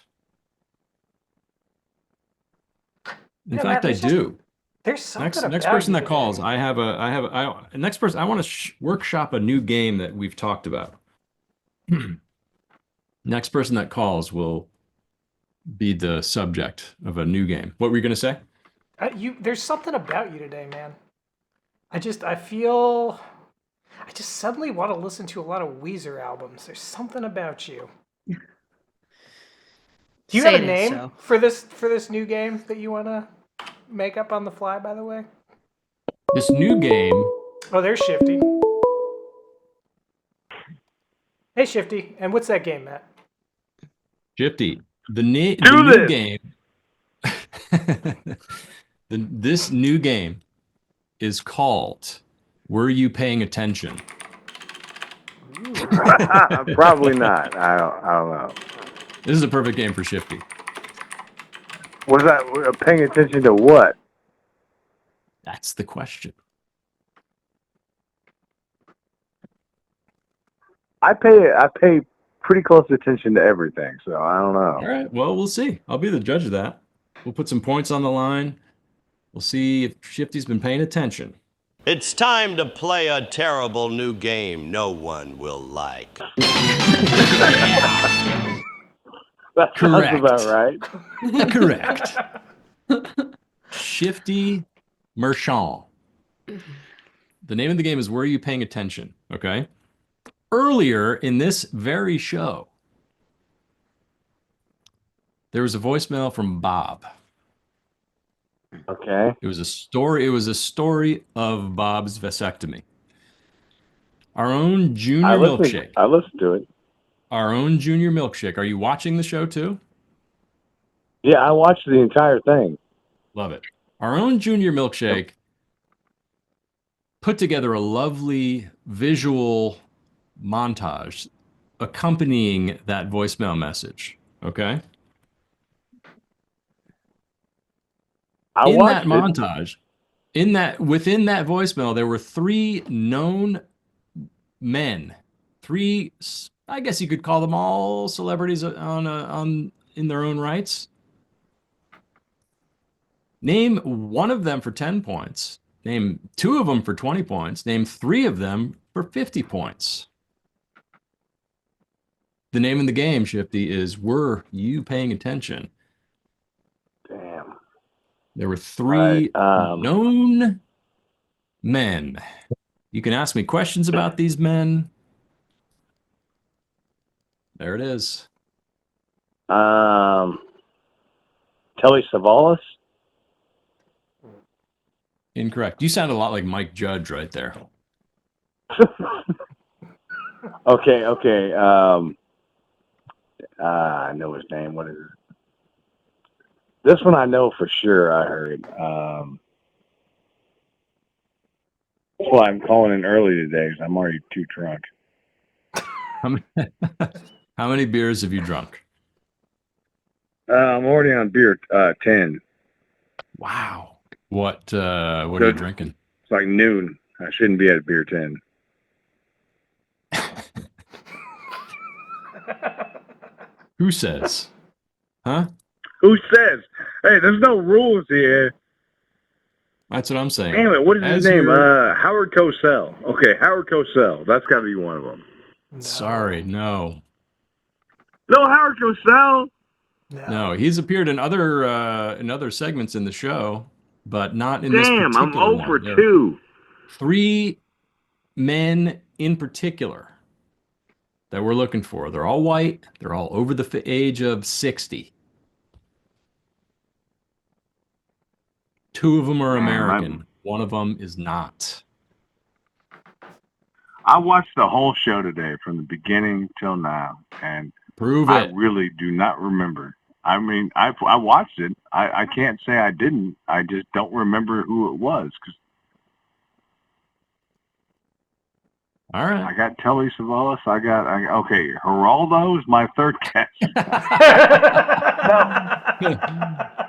In fact, I do.
There's something
Next
about
person
you
that calls,
today.
next person, I want to workshop a new game that we've talked about. Next person that calls will be the subject of a new game. What were you going to say?
There's something about you today, man. I just suddenly want to listen to a lot of Weezer albums. There's something about you. Do you
Say
have a
it is
name
so.
for this new game that you want to make up on the fly, by the way?
This new game.
Oh, there's Shifty. Hey, Shifty. And what's that game, Matt?
Shifty. The new game. This new game is called Were You Paying Attention?
Probably not. I don't know.
This is a perfect game for Shifty.
What is that? Paying attention to what?
That's the question.
I pay pretty close attention to everything, so I don't know.
All right. Well, we'll see. I'll be the judge of that. We'll put some points on the line. We'll see if Shifty's been paying attention.
It's time to play a terrible new game no one will like.
That
Correct.
sounds about right.
Correct. Shifty Merchant. The name of the game is Were You Paying Attention? Okay. Earlier in this very show, there was a voicemail from Bob.
Okay.
It was a story of Bob's vasectomy. Our own Junior Milkshake.
I listened to it.
Our own Junior Milkshake. Are you watching the show too?
Yeah, I watched the entire thing.
Love it. Our own Junior Milkshake put together a lovely visual montage accompanying that voicemail message. Okay? Within that voicemail, there were 3 known men. 3, I guess you could call them all celebrities in their own rights. Name one of them for 10 points. Name 2 of them for 20 points. Name 3 of them for 50 points. The name of the game, Shifty, is Were You Paying Attention?
Damn.
There were 3
Right,
known men. You can ask me questions about these men. There it is.
Telly Savalas?
Incorrect. You sound a lot like Mike Judge right there.
Okay. I know his name. What is it? This one I know for sure. I heard. That's why I'm calling in early today, because I'm already too drunk.
How many beers have you drunk?
I'm already on beer 10.
Wow. What are you drinking?
It's like noon. I shouldn't be at beer 10.
Who says? Huh?
Who says? Hey, there's no rules here.
That's what I'm saying.
Damn it, what is his
As
name?
you're-
Howard Cosell. Okay, Howard Cosell. That's got to be one of them.
Sorry, no.
No, Howard Cosell.
No, he's appeared in other segments in the show, but not in this
Damn,
particular
I'm 0
one.
for
There are
2.
3 men in particular that we're looking for. They're all white. They're all over the age of 60. 2 of them are American. One of them is not.
I watched the whole show today from the beginning till now, and
Prove
I
it.
really do not remember. I mean, I watched it. I can't say I didn't. I just don't remember who it was.
All right.
I got Telly Savalas. Okay, Geraldo is my third guess.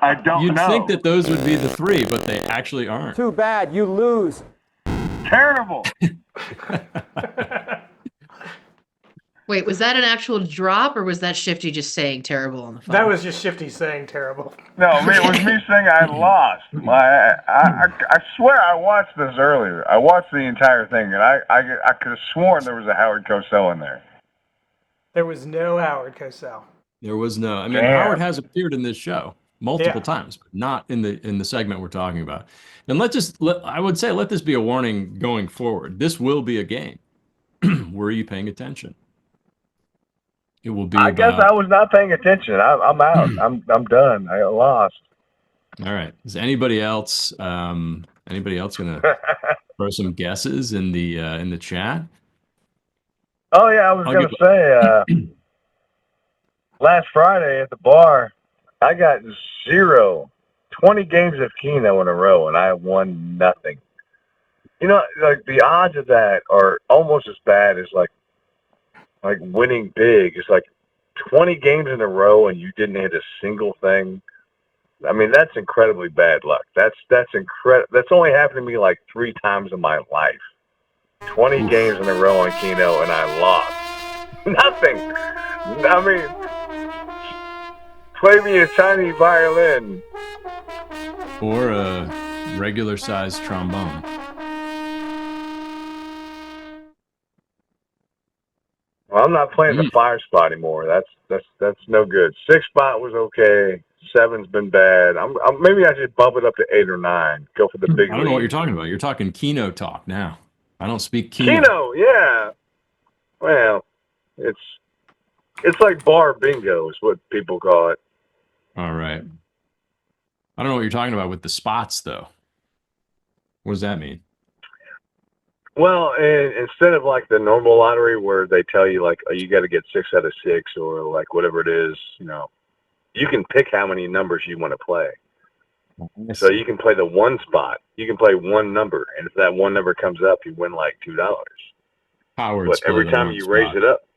I don't
You'd
know.
think that those would be the 3, but they actually aren't.
Too bad, you lose.
Terrible.
Wait, was that an actual drop or was that Shifty just saying terrible on the phone?
That was just Shifty saying terrible.
No, it was me saying I lost. I swear I watched this earlier. I watched the entire thing, and I could have sworn there was a Howard Cosell in there.
There was no Howard Cosell.
There was no. I mean,
Damn.
Howard has appeared in this show multiple times, but not in the segment we're talking about. And I would say let this be a warning going forward. This will be a game. Were you paying attention? It will be.
I guess I was not paying attention. I'm out. I'm done. I lost.
All right. Is anybody else gonna throw some guesses in the chat?
Oh yeah, I was gonna say last Friday at the bar, I got 20 games of Keno in a row, and I won nothing. You know, like the odds of that are almost as bad as like winning big. It's like 20 games in a row and you didn't hit a single thing. I mean, that's incredibly bad luck. That's incredible. That's only happened to me like 3 times in my life. 20 games in a row on Keno and I lost. Nothing. I mean, play me a tiny violin.
Or a regular sized trombone.
Well, I'm not playing the 5 spot anymore. That's no good. 6 spot was okay. 7's been bad. Maybe I should bump it up to 8 or 9. Go for the big.
I don't know what you're talking about. You're talking Keno talk now. I don't speak Keno.
Keno, yeah. Well, it's like bar bingo is what people call it.
All right. I don't know what you're talking about with the spots though. What does that mean?
Well, and instead of like the normal lottery where they tell you like, oh, you got to get 6 out of 6 or like whatever it is, you know, you can pick how many numbers you want to play. So you can play the 1 spot. You can play 1 number, and if that 1 number comes up, you win like $2. But every time you raise it up,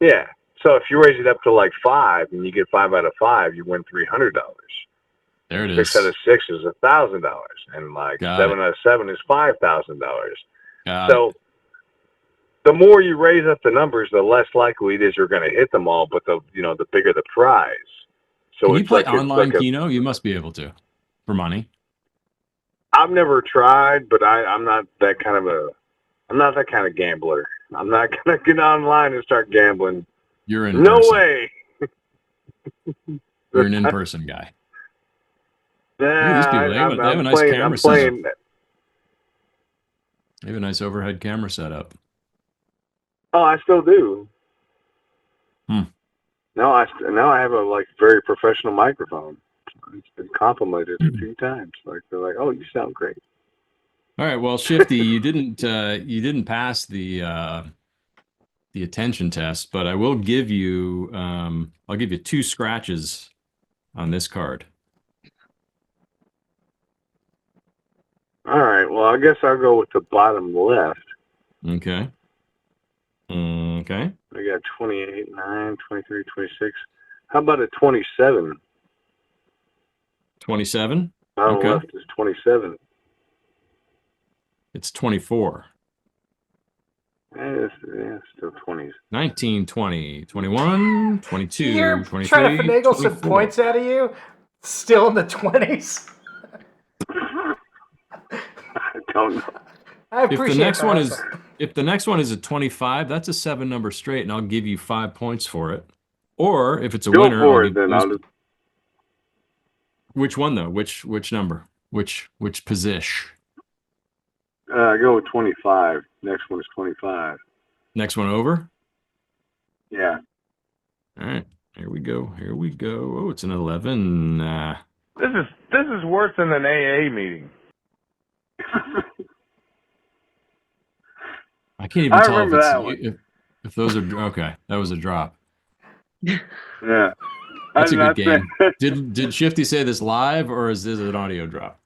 yeah. So if you raise it up to like 5 and you get 5 out of 5, you win $300.
There it is.
6 out of 6 is $1,000, and like 7 out of 7 is $5,000. So the more you raise up the numbers, the less likely it is you're going to hit them all. But the bigger the prize. So
can you play
like
online Keno? You must be able to for money.
I've never tried, but I'm not that kind of gambler. I'm not gonna get online and start gambling.
You're in
no
person.
way.
You're an in-person guy.
Yeah,
these people, they have a nice camera setup. They have a nice overhead camera setup.
Oh, I still do. Now I have a like very professional microphone. It's been complimented a few times. Like they're like, "Oh, you sound great."
All right. Well, Shifty, you didn't pass the attention test, but I will give you I'll give you 2 scratches on this card.
All right. Well, I guess I'll go with the bottom left.
Okay. Okay.
I got 28, 9, 23, 26. How about a 27?
27?
Bottom
Okay.
left is 27.
It's 24.
Yeah, still 20s.
19, 20, 21, 22,
You're
23,
trying to finagle
24.
some points out of you? Still in the 20s?
I don't know.
I appreciate
If the next
that.
one is a 25, that's a 7 number straight, and I'll give you 5 points for it. Or if it's a
Go
winner,
for
I'll
it,
give
then. I'll just...
Which one though? Which number? Which position?
Go with 25. Next one is 25.
Next one over?
Yeah.
All right. Here we go. Oh, it's an 11.
This is worse than an AA meeting.
I can't even tell
remember that one.
if those are okay. That was a drop.
Yeah.
That's a good game. Did Shifty say this live or is this an audio drop?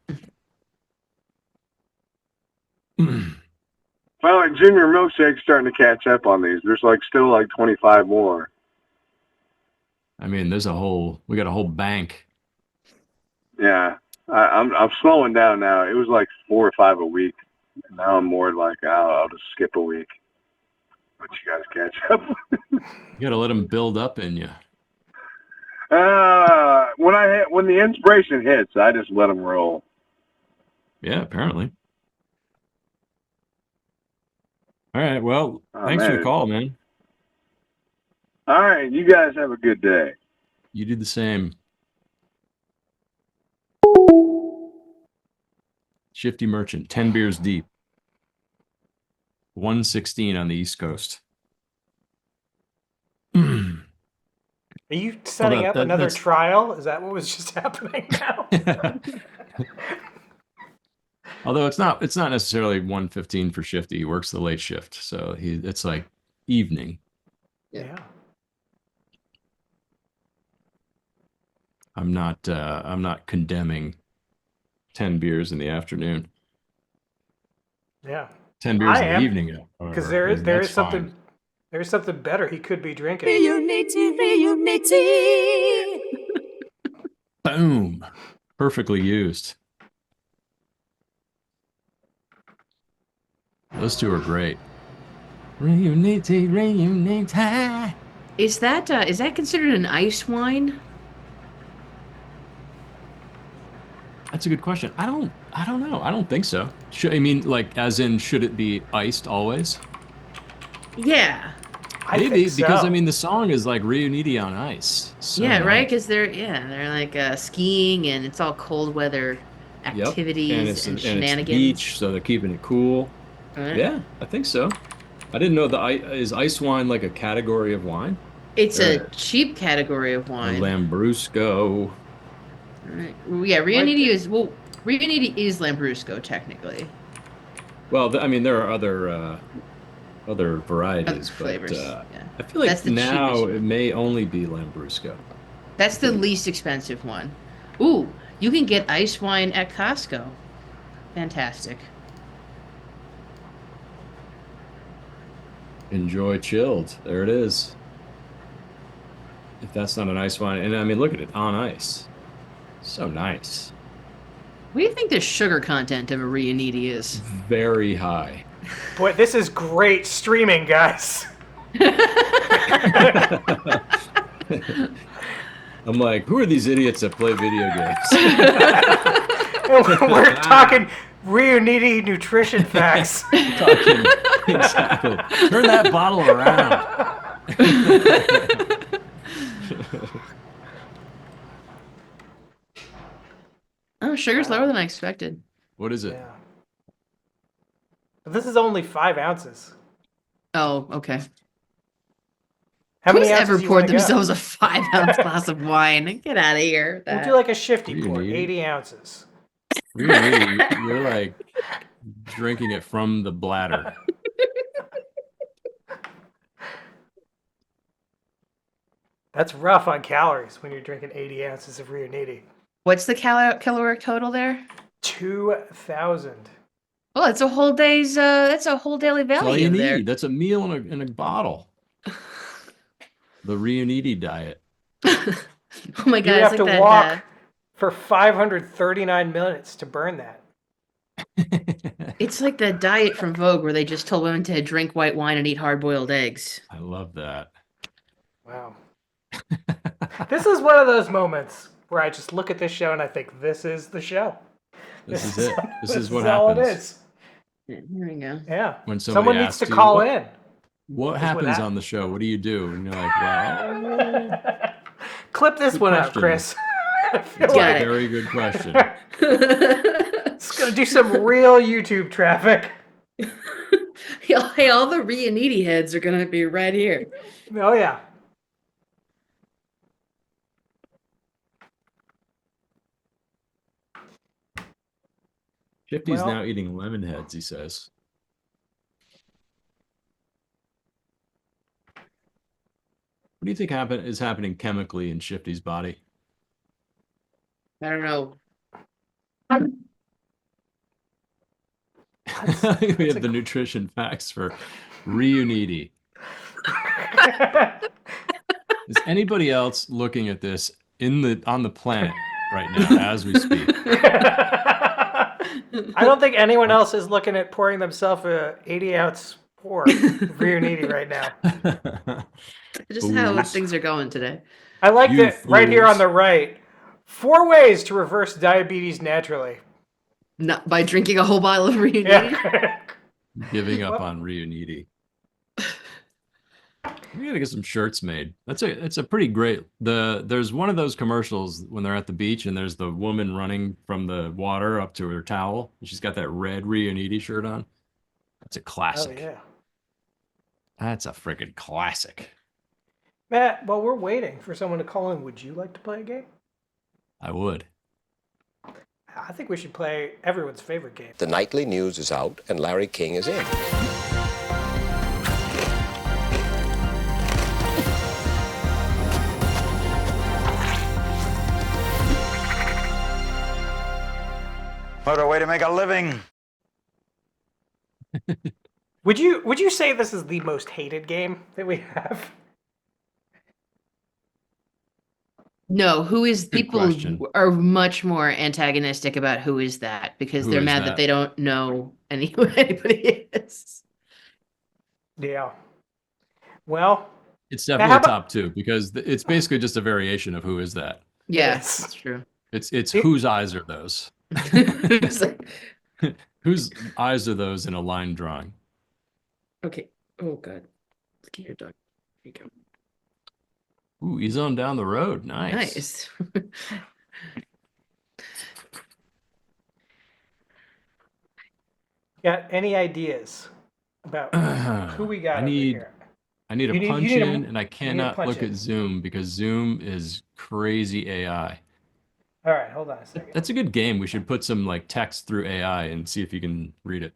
Well, like Junior Milkshake's starting to catch up on these. There's still 25 more.
I mean, we got a whole bank.
Yeah. I'm slowing down now. It was 4 or 5 a week. Now I'm more I'll just skip a week. But you guys catch up.
You gotta let them build up in you.
When the inspiration hits, I just let them roll.
Yeah, apparently. All right. Well,
Oh,
thanks for
man.
the call, man.
All right, you guys have a good day.
You do the same. Shifty Merchant, 10 beers deep. 116 on the East Coast.
Are you setting
Well,
up another trial? Is that what was just happening now?
Although it's not necessarily 115 for Shifty. He works the late shift, so it's like evening.
Yeah.
I'm not condemning 10 beers in the afternoon.
Yeah.
10 beers in the
am,
evening,
because
however,
there is
that's
something
fine.
there's something better he could be drinking.
Riunite.
Boom. Perfectly used. Those two are great. Reunite.
Is that considered an ice wine?
That's a good question. I don't know. I don't think so. I mean, like, as in, should it be iced always?
Yeah.
Maybe,
think
because
so.
I mean the song is like Reunite on ice. So
yeah, right.
nice.
Because they're like skiing and it's all cold weather
Yep.
activities and
It's
shenanigans.
beach, so they're keeping it cool.
Right.
Yeah, I think so. I didn't know is ice wine like a category of wine?
It's
Or
a cheap category of wine.
Lambrusco.
Right. Yeah, Riunite is Lambrusco technically.
Well, I mean there are other varieties,
flavors,
but
yeah.
I feel like
That's the
now
cheapest
it
one.
may only be Lambrusco.
That's the least expensive one. Ooh, you can get ice wine at Costco. Fantastic.
Enjoy chilled. There it is. If that's not an ice wine, and I mean look at it on ice. So nice.
What do you think the sugar content of a Riunite is?
Very high.
Boy, this is great streaming, guys.
I'm like, who are these idiots that play video games?
We're talking Riunite nutrition facts.
Exactly. Turn that bottle around.
Oh, sugar's lower than I expected.
What is it?
Yeah. But this is only 5 ounces.
Oh, okay.
How
Who's
many ounces
ever
you
poured
wanna go?
themselves a 5-ounce glass of wine? Get out of here.
We'll do like a shifty pour,
Riunite.
80 ounces.
Really? You're like drinking it from the bladder.
That's rough on calories when you're drinking 80 ounces of Riunite.
What's the caloric total there?
2,000.
Well, it's a whole day's. That's a whole daily
That's all
value
you
in there.
need. That's a meal in a bottle. The Riunite diet.
Oh my god!
You
it's
have to
like that,
walk for 539 minutes to burn that.
It's like the diet from Vogue where they just told women to drink white wine and eat hard-boiled eggs.
I love that.
Wow. This is one of those moments where I just look at this show and I think, this is the show.
This is it. This is what
all
happens.
it is.
Yeah, here we go.
Yeah.
When
Someone needs
asks
to
you,
call in.
What
Is
happens
what
on the show? What do you do? And you're like, well,
Clip this
Good
one up,
question.
Chris. I feel
it's
like
a very good question.
it's going to do some real YouTube traffic.
Hey, all the Riunite heads are gonna be right here.
Oh, yeah.
Shifty's
Well-
now eating lemon heads, he says. What do you think is happening chemically in Shifty's body?
I don't know.
We have the nutrition facts for Riunite. Is anybody else looking at this on the planet right now as we speak?
I don't think anyone else is looking at pouring themselves a 80-ounce or Riunite right now.
Just how
Fools.
things are going today.
I like
You
that right here on
fools.
the right. 4 ways to reverse diabetes naturally.
Not by drinking a whole bottle of Riunite.
Yeah.
Giving up
Well-
on Riunite. We gotta get some shirts made. It's a pretty great. There's one of those commercials when they're at the beach and there's the woman running from the water up to her towel. And she's got that red Riunite shirt on. That's a
Oh,
classic.
yeah.
That's a freaking classic.
Matt, while we're waiting for someone to call in, would you like to play a game?
I would.
I think we should play everyone's favorite game.
The nightly news is out and Larry King is in.
What a way to make a living.
Would you say this is the most hated game that we have?
No, who is
Good
people
question.
are much more antagonistic about who is that because
Who
they're
is
mad
that?
that they don't know who anybody is.
Yeah. Well,
It's
Now,
definitely
how
a
about-
top two because it's basically just a variation of who is that.
Yeah,
Yes.
that's true.
It's whose eyes are those?
It's like,
Whose eyes are those in a line drawing?
okay. Oh god. Look at your dog. Here you go.
Ooh, he's on down the road. Nice.
Nice.
got any ideas about who we got
I
over
need
here?
I need
You
a
need-
punch
you need a-
in, and I
you need a
cannot
punch
look
in.
at Zoom because Zoom is crazy AI.
All right, hold on a second.
That's a good game. We should put some like text through AI and see if you can read it.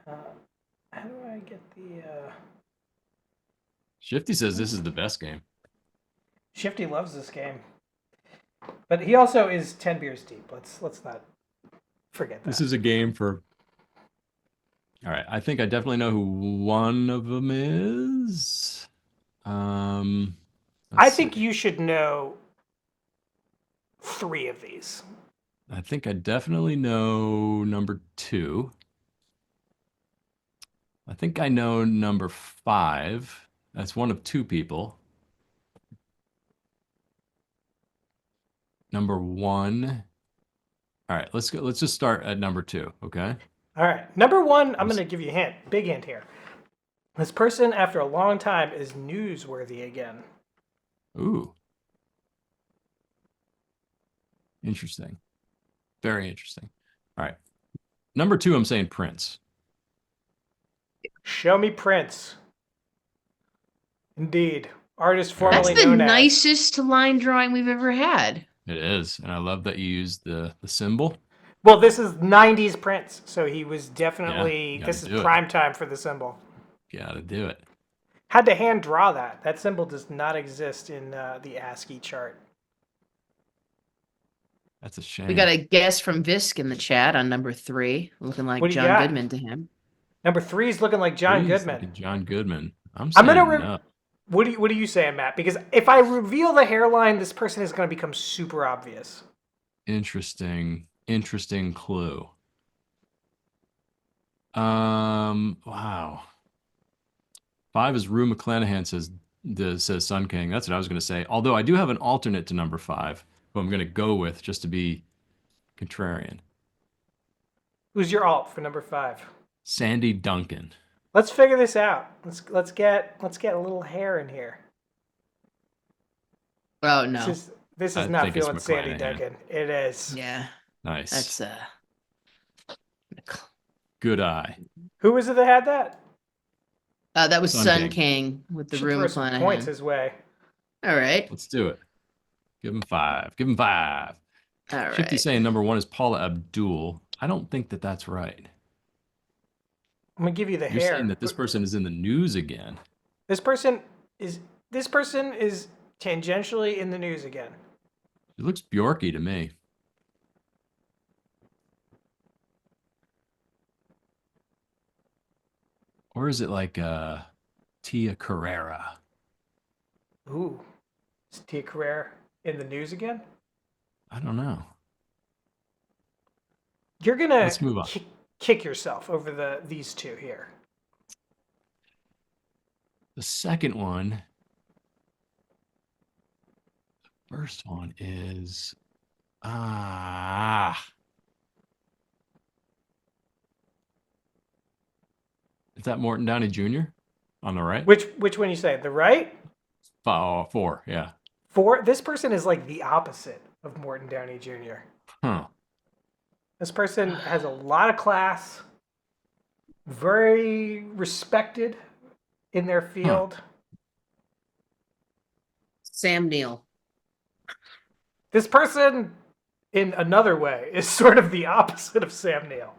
How do I get the?
Shifty says this is the best game.
Shifty loves this game, but he also is 10 beers deep. Let's not forget that.
This is a game for. All right, I think I definitely know who one of them is.
I
let's
think
see.
you should know 3 of these.
I think I definitely know number 2. I think I know number 5. That's one of 2 people. Number 1. All right, let's go. Let's just start at number 2, okay?
All right, number 1. I'm going to give you a hint, big hint here. This person, after a long time, is newsworthy again.
Ooh. Interesting. Very interesting. All right. Number 2, I'm saying Prince.
Show me Prince. Indeed, artist
That's
formerly
the
known as.
nicest line drawing we've ever had.
It is, and I love that you used the symbol.
Well, this is 90s Prince, so he was definitely.
gotta
This is
do it.
prime time for the symbol.
Gotta do it.
Had to hand draw that. That symbol does not exist in the ASCII chart.
That's a shame.
We got a guess from Visk in the chat on number 3, looking like
What do you
John
got?
Goodman to him.
Number 3 is looking like John
Please,
Goodman.
look at John Goodman. I'm
I'm
saying
gonna.
no.
What are you saying, Matt? Because if I reveal the hairline, this person is going to become super obvious.
Interesting clue. Wow. 5 is Rue McClanahan says Sun King. That's what I was going to say. Although I do have an alternate to number 5, who I'm going to go with just to be contrarian.
Who's your alt for number 5?
Sandy Duncan.
Let's figure this out. Let's get a little hair in here.
Oh no.
This
I
is not
think it's
feeling Sandy
McClanahan.
Duncan. It is.
Yeah.
Nice.
That's
Good eye.
Who was it that had that?
that was
Sun
Sun
King.
King with the
Should
room
throw some
plan.
points his way.
All right.
Let's do it. Give him 5. Give him 5.
All right.
Shifty saying number 1 is Paula Abdul. I don't think that that's right.
I'm gonna give you the
You're
hair.
saying that this person is in the news again.
This person is tangentially in the news again.
It looks Bjorky to me. Or is it like Tia Carrera?
Ooh, is Tia Carrere in the news again?
I don't know.
You're gonna
Let's move on.
kick yourself over these two here.
The second one. First one is Is that Morton Downey Jr. on the right?
Which one you say? The right?
4, yeah.
4. This person is like the opposite of Morton Downey Jr.
Huh.
This person has a lot of class, very respected in their field.
Sam Neill.
This person, in another way, is sort of the opposite of Sam Neill.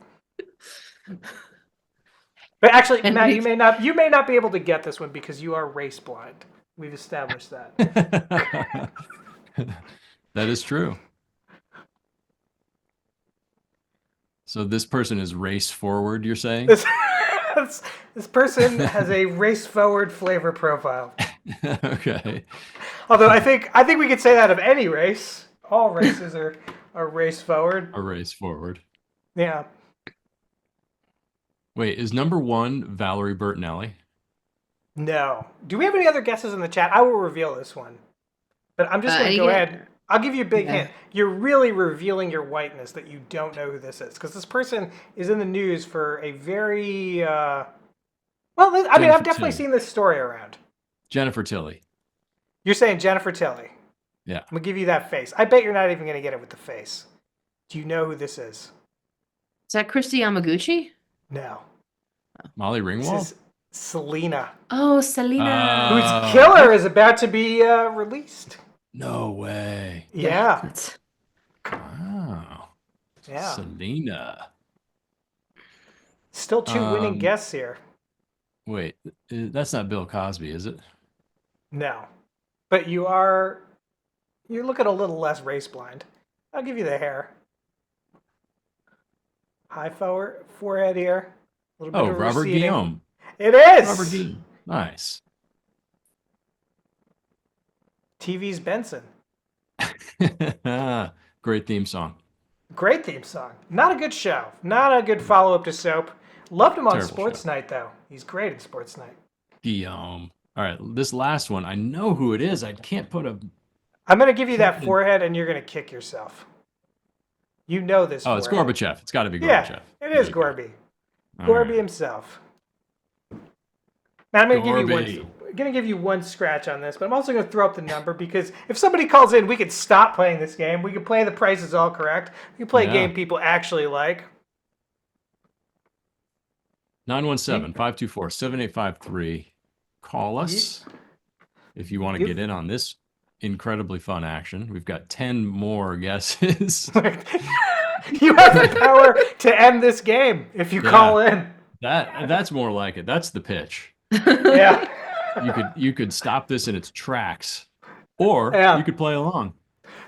But actually, Matt, you may not be able to get this one because you are race blind. We've established that.
That is true. So this person is race forward, you're saying?
This person has a race forward flavor profile.
Okay.
Although I think we could say that of any race. All races are race forward.
A race forward.
Yeah.
Wait, is number 1 Valerie Bertinelli?
No. Do we have any other guesses in the chat? I will reveal this one. But I'm just going to go ahead. I'll give you a big hint. You're really revealing your whiteness that you don't know who this is. Because this person is in the news for a very... I've definitely seen this story around.
Jennifer Tilly.
You're saying Jennifer Tilly.
Yeah.
I'm going to give you that face. I bet you're not even going to get it with the face. Do you know who this is?
Is that Christy Yamaguchi?
No.
Molly Ringwald?
This is Selena.
Oh, Selena.
Whose killer is about to be released.
No way.
Yeah.
Wow.
Yeah.
Selena.
Still 2 winning guests here.
Wait, that's not Bill Cosby, is it?
No. But you're looking a little less race blind. I'll give you the hair. High forehead here. A little bit of
Robert
receding.
Guillaume.
It is.
Robert Guillaume. Nice.
TV's Benson.
Great theme song.
Great theme song. Not a good show. Not a good follow-up to Soap. Loved him on
Terrible
Sports
show.
Night, though. He's great at Sports Night.
Guillaume. All right, this last one, I know who it is. I can't put a...
I'm going to give you that forehead, and you're going to kick yourself. You know this
Oh, it's
forehead.
Gorbachev. It's got to be
Yeah,
Gorbachev.
it is Gorby.
All
Gorby
right.
himself. Now, I'm going to
Gorby.
give you one scratch on this, but I'm also going to throw up the number because if somebody calls in, we could stop playing this game. We could play The Price is All Correct. We could play a game people actually like.
917-524-7853. Call us if you want to get in on this incredibly fun action. We've got 10 more guesses.
You have the power to end this game if you call in.
That's more like it. That's the pitch.
Yeah.
You could stop this in its tracks, or you could play along.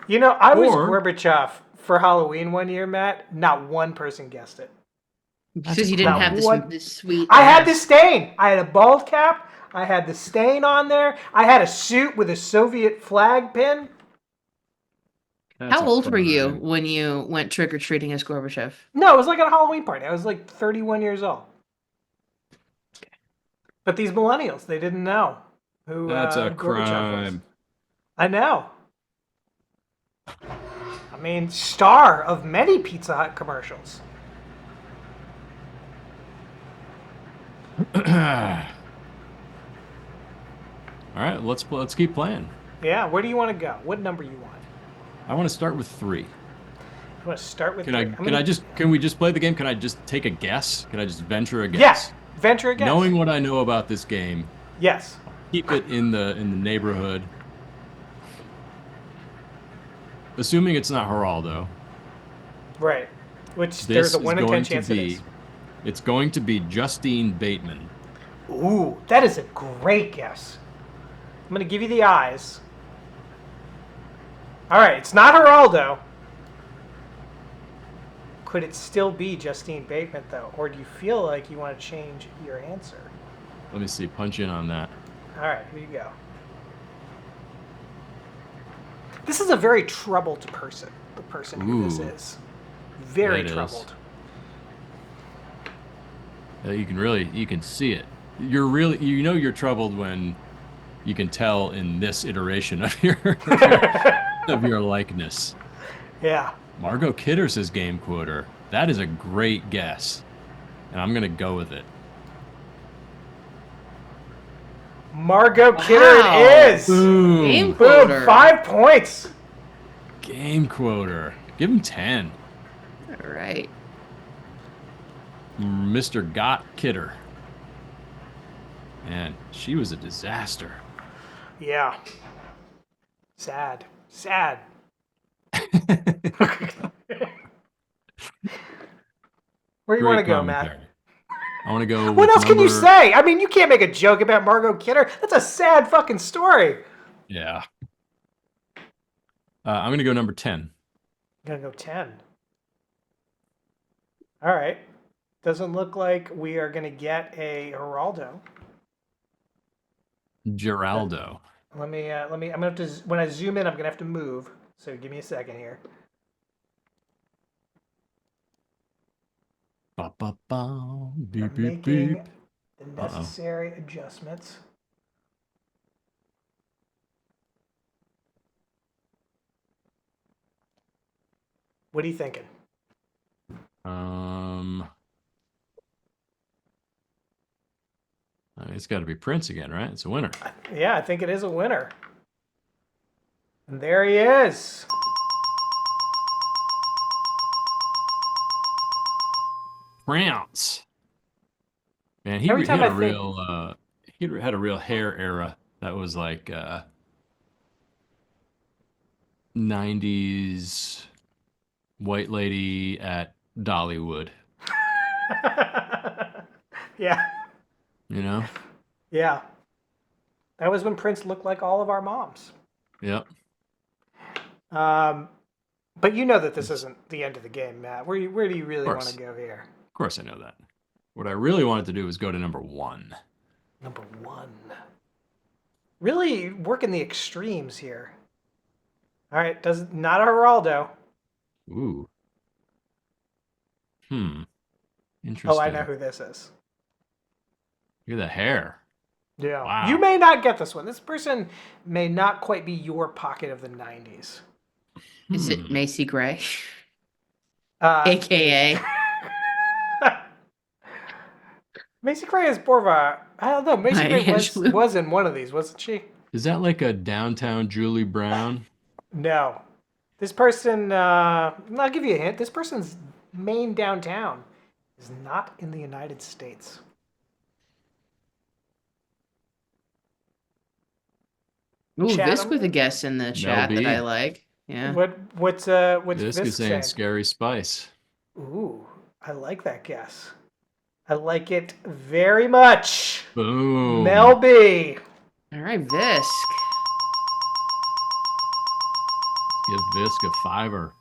You know, I was Gorbachev for Halloween one year, Matt. Not one person guessed it.
Because you didn't have this sweet...
I had the stain. I had a bald cap. I had the stain on there. I had a suit with a Soviet flag pin.
How old were you when you went trick-or-treating as Gorbachev?
No, it was like at a Halloween party. I was like 31 years old. But these millennials, they didn't know who
That's a
Gorbachev was.
crime.
I know. I mean, star of many Pizza Hut commercials.
All right, let's keep playing.
Yeah, where do you want to go? What number you want?
I want to start with 3.
You want to start with?
Can we just play the game? Can I just take a guess? Can I just venture a guess?
Yes, venture a guess.
Knowing what I know about this game.
Yes.
Keep it in the neighborhood. Assuming it's not Geraldo.
Right. Which there's a 1 in 10 chance it is.
It's going to be Justine Bateman.
Ooh, that is a great guess. I'm going to give you the eyes. All right, it's not Geraldo. Could it still be Justine Bateman, though? Or do you feel like you want to change your answer?
Let me see. Punch in on that.
All right, here you go. This is a very troubled person, the person who this is. Very troubled.
You can see it. You're troubled when you can tell in this iteration of your likeness.
Yeah.
Margot Kidder says game quoter. That is a great guess, and I'm gonna go with it.
Margot Kidder it is.
Boom.
Game
Boom.
quoter.
5 points.
Game quoter. Give him 10.
All right.
Mr. Got Kidder. Man, she was a disaster.
Yeah. Sad. Sad. Where do you want to go, Matt?
I want to go.
What else can you say? I mean, you can't make a joke about Margot Kidder. That's a sad fucking story.
Yeah. I'm going to go number 10.
I'm going to go 10. All right. Doesn't look like we are going to get a Geraldo.
Geraldo.
I'm going to have to, when I zoom in, I'm going to have to move. So give me a second here.
Ba, ba, ba. Beep,
I'm
beep,
making
beep.
the necessary adjustments. What are you thinking?
It's got to be Prince again, right? It's a winner.
Yeah, I think it is a winner. And there he is.
Prince. Man, he
Every
had
time
a
I think-
real he had a real hair era that was like 90s white lady at Dollywood.
Yeah.
You know?
Yeah. That was when Prince looked like all of our moms.
Yep.
But you know that this isn't the end of the game, Matt. Where do you really want
course.
to go here?
Of course I know that. What I really wanted to do was go to number 1.
Number 1. Really working the extremes here. All right, not a Geraldo.
Ooh. Interesting.
Oh, I know who this is.
Look at the hair.
Yeah.
Wow.
You may not get this one. This person may not quite be your pocket of the 90s.
Is it Macy Gray?
Uh,
AKA.
Macy Gray is more of a, I don't know, Macy
Maya
Gray
Angelou.
was in one of these, wasn't she?
Is that like a downtown Julie Brown?
No. This person, I'll give you a hint. This person's main downtown is not in the United States.
Ooh, Visk
Chatham?
with a guess in the chat that
B.
I like. Yeah.
What's
This
Visk
is saying
saying?
Scary Spice.
Ooh, I like that guess. I like it very much.
Boom.
Mel B.
All right, Visk.
Give Visk a 5er.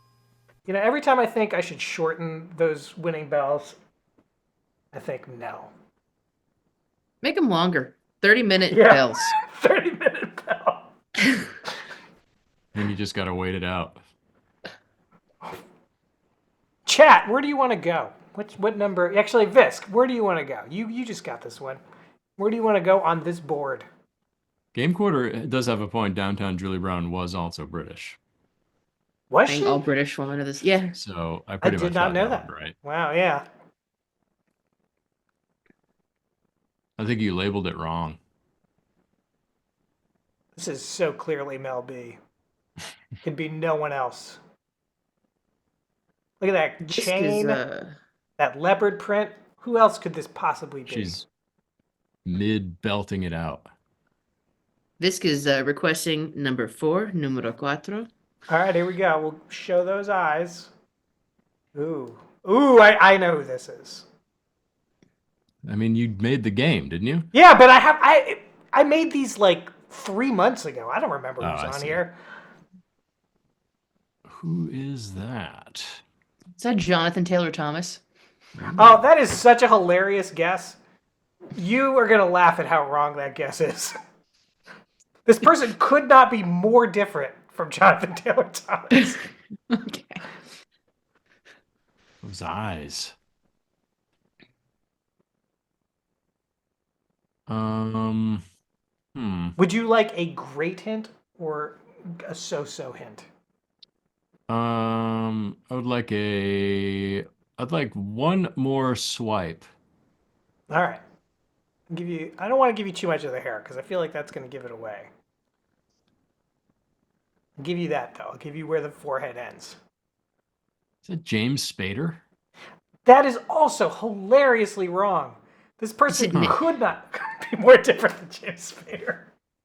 You know, every time I think I should shorten those winning bells, I think no.
Make them longer. 30-minute
Yeah.
bells.
30-minute bell.
And you just got to wait it out.
Chat, where do you want to go? What number? Actually, Visk, where do you want to go? You just got this one. Where do you want to go on this board?
Game Quarter does have a point. Downtown Julie Brown was also British.
Was
Being
she?
all British woman of this. Yeah.
So I
I
pretty
did
much
not
got
know
that
that.
one right.
Wow, yeah.
I think you labeled it wrong.
This is so clearly Mel B. Could be no one else. Look at that
This
chain,
is,
that leopard print. Who else could this possibly be?
She's mid-belting it out.
Visk is requesting number 4, numero 4.
All right, here we go. We'll show those eyes. Ooh. Ooh, I know who this is.
I mean, you made the game, didn't you?
Yeah, but I made these like 3 months ago. I don't remember
Oh,
who's
I
on
see.
here.
Who is that?
Is that Jonathan Taylor Thomas?
Oh, that is such a hilarious guess. You are going to laugh at how wrong that guess is. This person could not be more different from Jonathan Taylor Thomas.
Okay.
Those eyes. Hmm.
Would you like a great hint or a so-so hint?
I'd like one more swipe.
All right. I don't want to give you too much of the hair because I feel like that's going to give it away. I'll give you that, though. I'll give you where the forehead ends.
Is it James Spader?
That is also hilariously wrong. This person could not be more different than James Spader.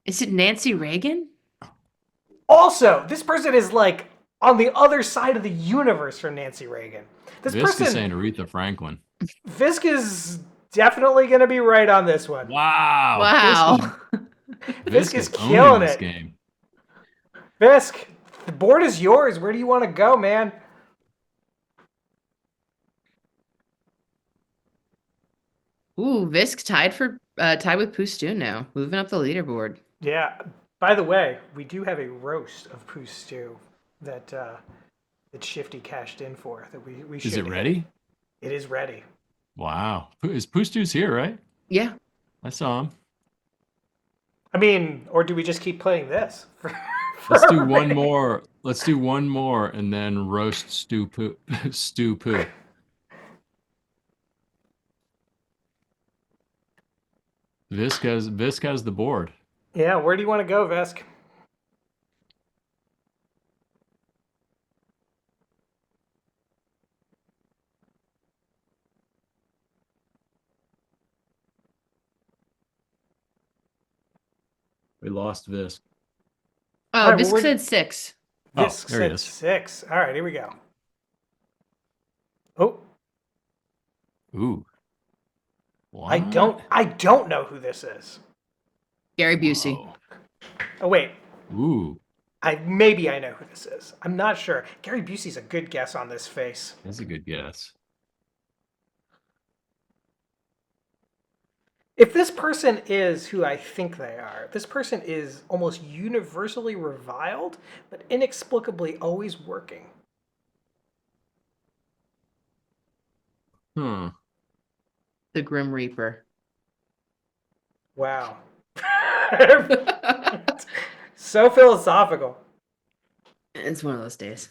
Is it Nancy Reagan?
Also, this person is like on the other side of the universe from Nancy Reagan. This
Visk
person
is saying Aretha Franklin.
Visk is definitely going to be right on this one.
Wow.
Wow.
Visk is
owning
killing
this
it.
game.
Visk, the board is yours. Where do you want to go, man?
Ooh, Visk tied with Poo Stew now, moving up the leaderboard.
Yeah. By the way, we do have a roast of Poo Stew that Shifty cashed in for. That we
Is it ready?
It is ready.
Wow. Is Poo Stew's here, right?
Yeah.
I saw him.
I mean, or do we just keep playing this?
Let's do one more. Let's do one more and then roast Stew Poo. Stew Poo. Visk has the board.
Yeah, where do you want to go, Visk?
We lost Visk.
Oh,
All right,
Visk
well,
said 6.
Visk
there he
said
is.
6. All right, here we go. Oh,
Ooh.
I don't know who this is.
Gary Busey.
Oh wait,
Ooh.
maybe I know who this is. I'm not sure. Gary Busey's a good guess on this face.
That's a good guess.
If this person is who I think they are, this person is almost universally reviled, but inexplicably always working.
Hmm.
The Grim Reaper.
Wow. So philosophical.
It's one of those days.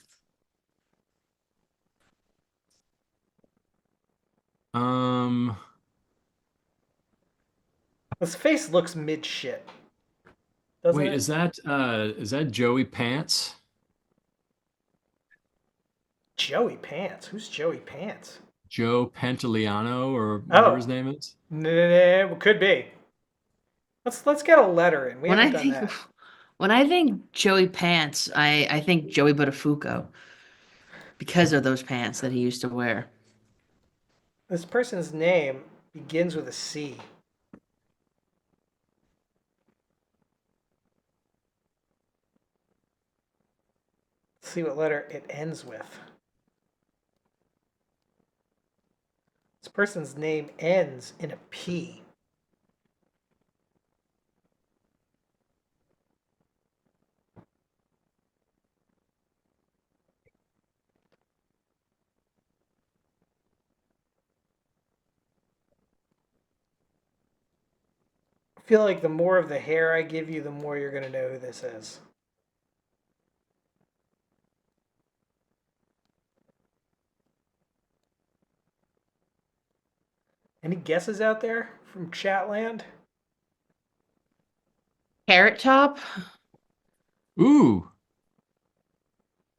This face looks mid shit.
Wait, is that Joey Pants?
Joey Pants? Who's Joey Pants?
Joe Pantoliano or whatever his name is?
Nah, could be. Let's get a letter in. We haven't done that.
When I think Joey Pants, I think Joey Buttafuoco because of those pants that he used to wear.
This person's name begins with a C. Let's see what letter it ends with. This person's name ends in a P. I feel like the more of the hair I give you, the more you're going to know who this is. Any guesses out there from Chatland?
Carrot Top?
Ooh.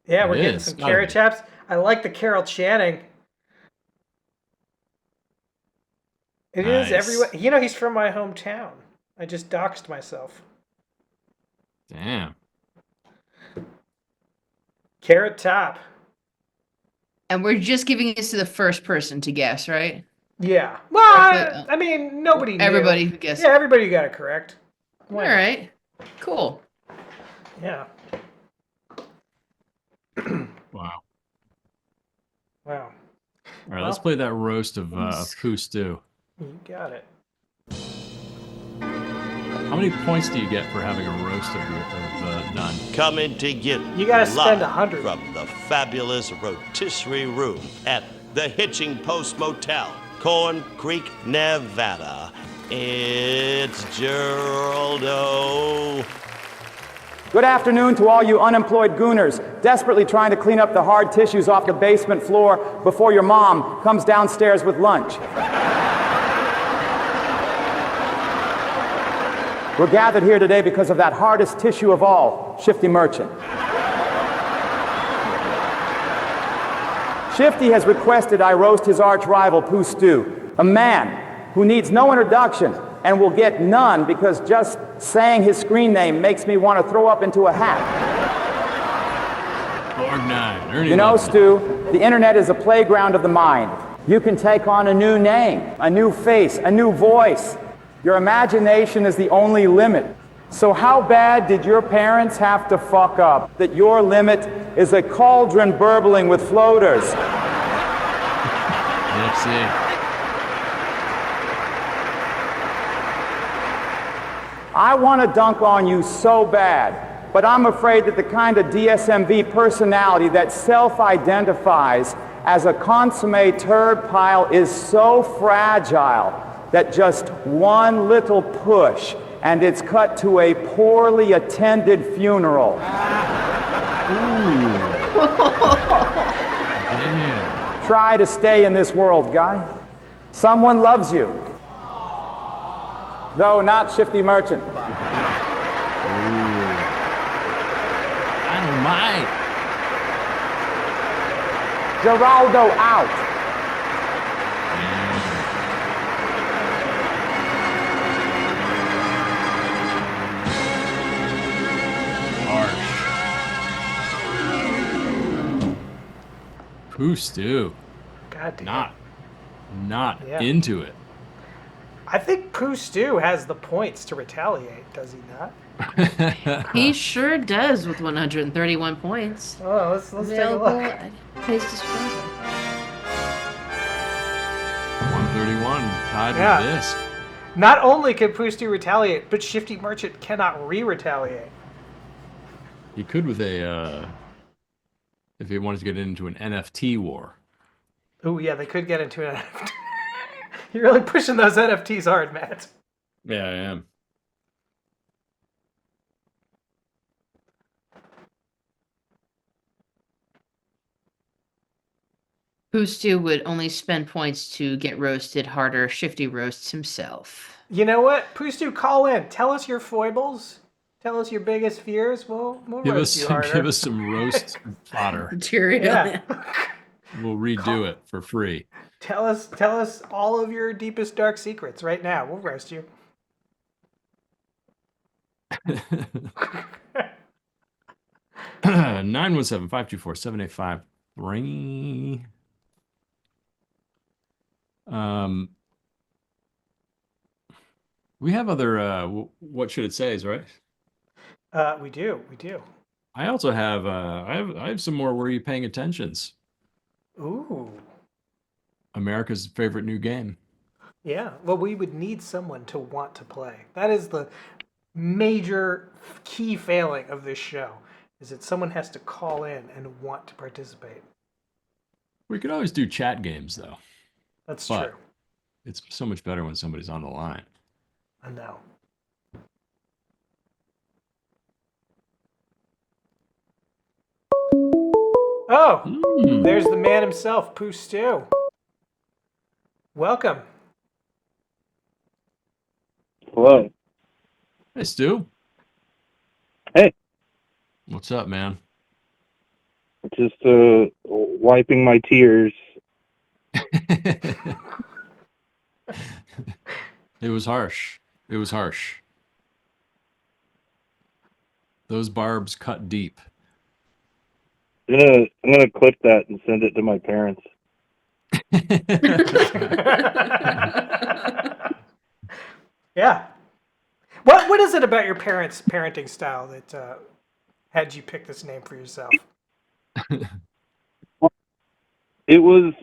Yeah,
It
we're getting
is.
some
Gotta
Carrot
be.
Chaps. I like the Carol Channing. It is
Nice.
everywhere. You know, he's from my hometown. I just doxed myself.
Damn.
Carrot Top.
And we're just giving this to the first person to guess, right?
Yeah. Well, I mean, nobody knew.
Everybody who guessed.
Yeah, everybody got it correct.
All right. Cool.
Yeah.
Wow.
Wow.
All right, let's play that roast of Poo Stew.
You got it.
How many points do you get for having a roast of none?
Coming to you.
You gotta spend
live
100.
from the fabulous rotisserie room at the Hitching Post Motel, Corn Creek, Nevada. It's Geraldo.
Good afternoon to all you unemployed gooners desperately trying to clean up the hard tissues off the basement floor before your mom comes downstairs with lunch. We're gathered here today because of that hardest tissue of all, Shifty Merchant. Shifty has requested I roast his arch rival, Poo Stew, a man who needs no introduction and will get none because just saying his screen name makes me want to throw up into a hat. You know, Stu, the internet is a playground of the mind. You can take on a new name, a new face, a new voice. Your imagination is the only limit. So how bad did your parents have to fuck up that your limit is a cauldron burbling with floaters?
Merci.
I want to dunk on you so bad, but I'm afraid that the kind of DSMV personality that self-identifies as a consommé turd pile is so fragile that just one little push and it's cut to a poorly attended funeral. Try to stay in this world, guy. Someone loves you. Though not Shifty Merchant.
Dynamite.
Geraldo out.
Poo Stew.
God damn.
Not
Yeah.
into it.
I think Poo Stew has the points to retaliate, does he not?
He sure does with 131 points.
Oh, let's take a
Available
look.
at Taste Disposal.
131 tied
Yeah.
with this.
Not only can Poo Stew retaliate, but Shifty Merchant cannot re-retaliate.
He could with a if he wanted to get into an NFT war.
Oh yeah, they could get into an NFT. You're really pushing those NFTs hard, Matt.
Yeah, I am.
Poo Stew would only spend points to get roasted harder. Shifty roasts himself.
You know what? Poo Stew, call in. Tell us your foibles. Tell us your biggest fears. We'll roast you harder.
Give us some roast fodder.
Material.
Yeah.
We'll redo it for free.
Tell us all of your deepest dark secrets right now. We'll roast you.
917-524-7853. We have other what should it says, right?
We do.
I also have I have some more Were You Paying Attentions?
Ooh.
America's favorite new game.
Yeah. Well, we would need someone to want to play. That is the major key failing of this show, is that someone has to call in and want to participate.
We could always do chat games though.
That's
But
true.
it's so much better when somebody's on the line.
I know. Oh, there's the man himself, Poo Stew. Welcome.
Hello.
Hey, Stu.
Hey.
What's up, man?
Just wiping my tears.
It was harsh. It was harsh. Those barbs cut deep.
I'm gonna clip that and send it to my parents.
Yeah. What is it about your parents' parenting style that had you pick this name for yourself?
It was,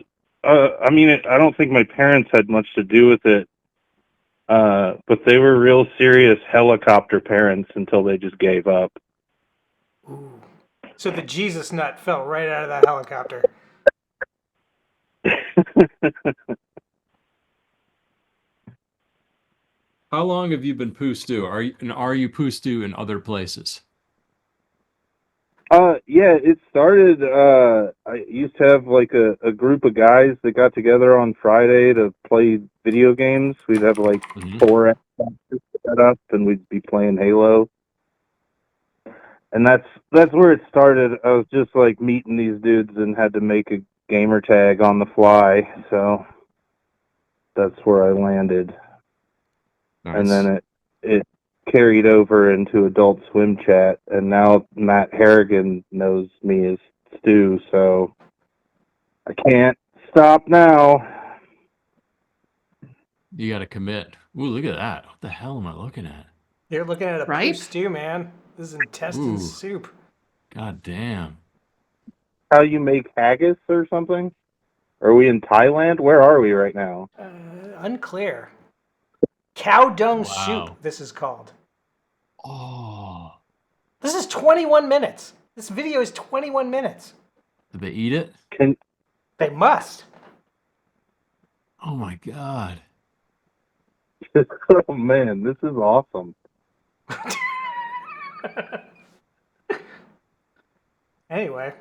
I mean, I don't think my parents had much to do with it, but they were real serious helicopter parents until they just gave up.
Ooh. So the Jesus nut fell right out of that helicopter.
How long have you been Poo Stew? Are you Poo Stew in other places?
Yeah, it started, I used to have like a group of guys that got together on Friday to play video games. We'd have like 4 Xboxes set up and we'd be playing Halo. And that's where it started. I was just like meeting these dudes and had to make a gamer tag on the fly, so that's where I landed. And then it carried over into Adult Swim chat, and now Matt Harrigan knows me as Stu, so I can't stop now.
You got to commit. Ooh, look at that. What the hell am I looking at?
You're looking at a
Ripe?
Poo Stew, man. This is intestine
Ooh.
soup.
God damn.
How you make haggis or something? Are we in Thailand? Where are we right now?
Unclear. Cow dung
Wow.
soup, this is called.
Oh.
This is 21 minutes. This video is 21 minutes.
Did they eat it?
They must.
Oh my god.
Oh man, this is awesome.
Anyway,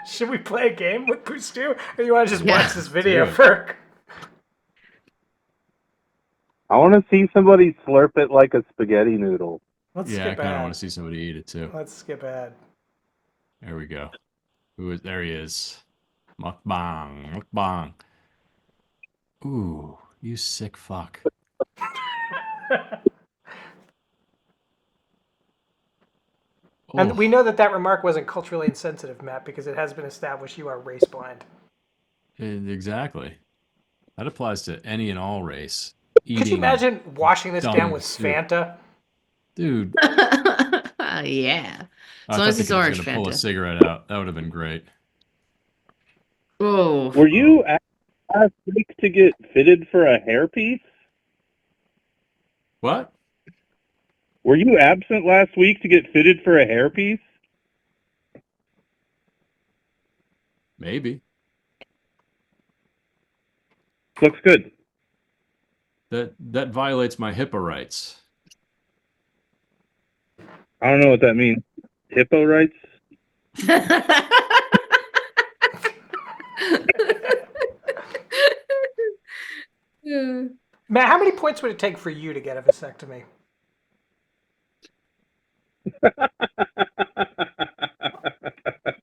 should we play a game with Poo Stew, or you want to just
Yeah.
watch this video
Dude.
for?
I want to see somebody slurp it like a spaghetti noodle.
Let's
Yeah, I
skip
kind of
ahead.
want to see somebody eat it too.
Let's skip ahead.
There we go. There he is. Mukbang. Mukbang. Ooh, you sick fuck.
And we know that that remark wasn't culturally insensitive, Matt, because it has been established you are race blind.
Exactly. That applies to any and all race.
Could you imagine washing this down
dung
with
soup.
Fanta?
Dude.
Yeah.
I
As
thought
long as
the
it's
kid was
orange
going to pull a
Fanta.
cigarette out. That would have been great.
Oh.
Were you last week to get fitted for a hairpiece?
What?
Were you absent last week to get fitted for a hairpiece?
Maybe.
Looks good.
That violates my HIPAA rights.
I don't know what that means. Hippo rights?
Matt, how many points would it take for you to get a vasectomy?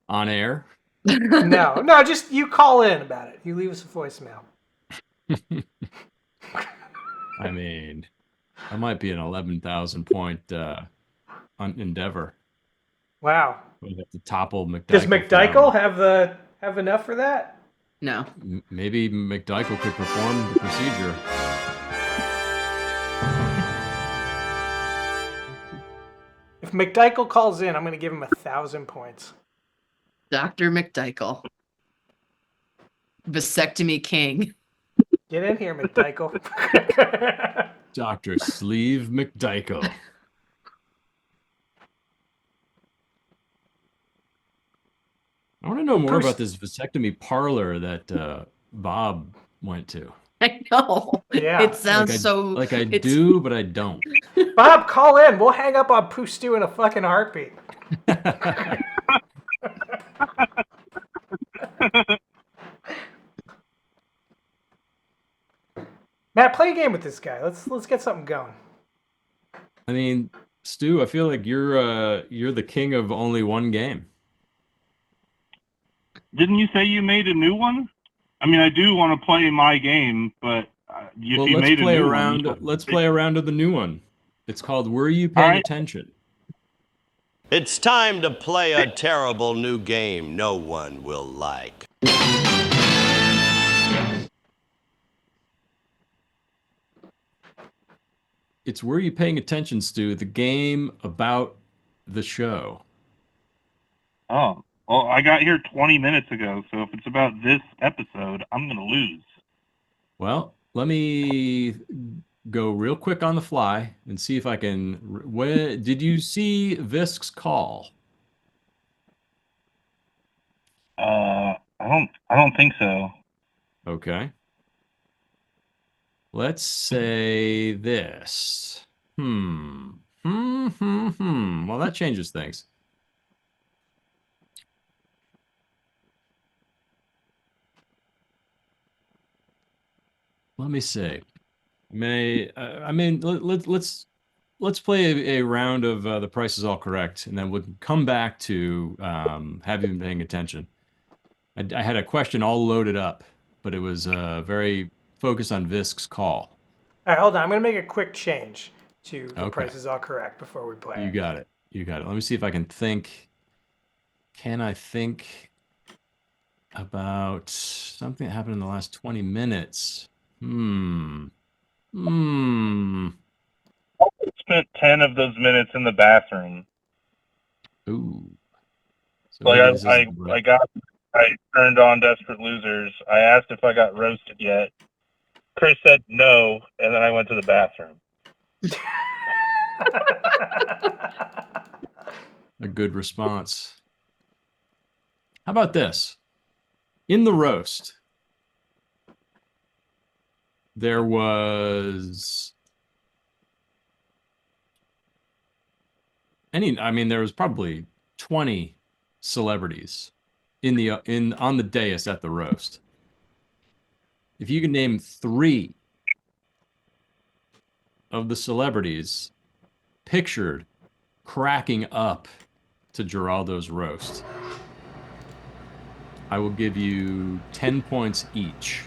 On air?
No, just you call in about it. You leave us a voicemail.
I mean, that might be an 11,000 point endeavor.
Wow.
We'd have to topple McDyke.
Does McDykel have enough for that?
No.
Maybe McDykel could perform the procedure.
If McDykel calls in, I'm going to give him 1,000 points.
Dr. McDykel. Vasectomy king.
Get in here, McDykel.
Dr. Sleeve McDykel. I want to know more about this vasectomy parlor that Bob went to.
I know.
Yeah.
It sounds
like I do, but I don't.
Bob, call in. We'll hang up on Poo Stew in a fucking heartbeat. Matt, play a game with this guy. Let's get something going.
I mean, Stu, I feel like you're the king of only one game.
Didn't you say you made a new one? I mean, I do want to play my game, but if
Well,
you made a new one,
let's play around with the new one. It's called Were You Paying Attention?
It's time to play a terrible new game no one will like.
It's Were You Paying Attention, Stu, the game about the show.
Oh, well, I got here 20 minutes ago, so if it's about this episode, I'm going to lose.
Well, let me go real quick on the fly and see if I can. Did you see Visk's call?
I don't think so.
Okay. Let's say this. Well, that changes things. Let me see. Let's play a round of The Price is All Correct, and then we'll come back to have you been paying attention. I had a question all loaded up, but it was very focused on Visk's call.
All right, hold on. I'm going to make a quick change to The
Okay.
Price is All Correct before we play.
You got it. You got it. Let me see if I can think. Can I think about something that happened in the last 20 minutes?
Spent 10 of those minutes in the bathroom.
Ooh. So
Like
maybe this isn't right.
I turned on Desperate Losers. I asked if I got roasted yet. Chris said no, and then I went to the bathroom.
A good response. How about this? In the roast, there was there was probably 20 celebrities on the dais at the roast. If you can name 3 of the celebrities pictured cracking up to Geraldo's roast, I will give you 10 points each.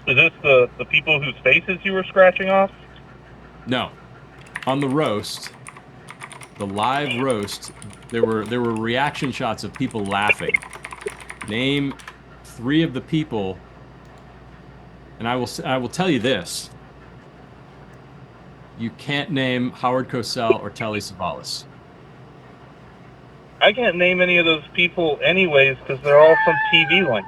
Is this the people whose faces you were scratching off?
No. On the roast, the live roast, there were reaction shots of people laughing. Name 3 of the people, and I will tell you this. You can't name Howard Cosell or Telly Savalas.
I can't name any of those people anyways because they're all from TV line.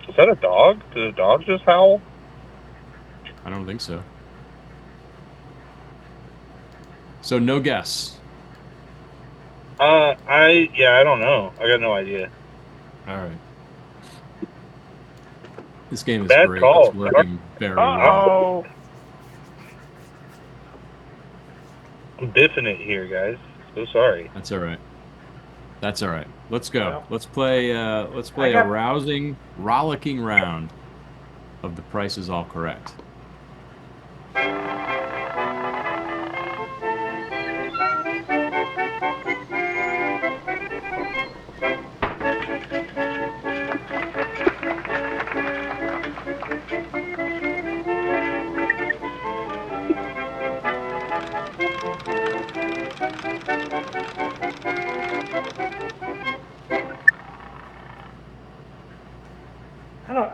Is that a dog? Did a dog just howl?
I don't think so. So no guess.
I don't know. I got no idea.
All right. This game is
Bad
great.
call.
It's working very well.
I'm biffing it here, guys. So sorry.
That's all right. That's all right. Let's go. Let's play a rousing, rollicking round of The Price is All Correct.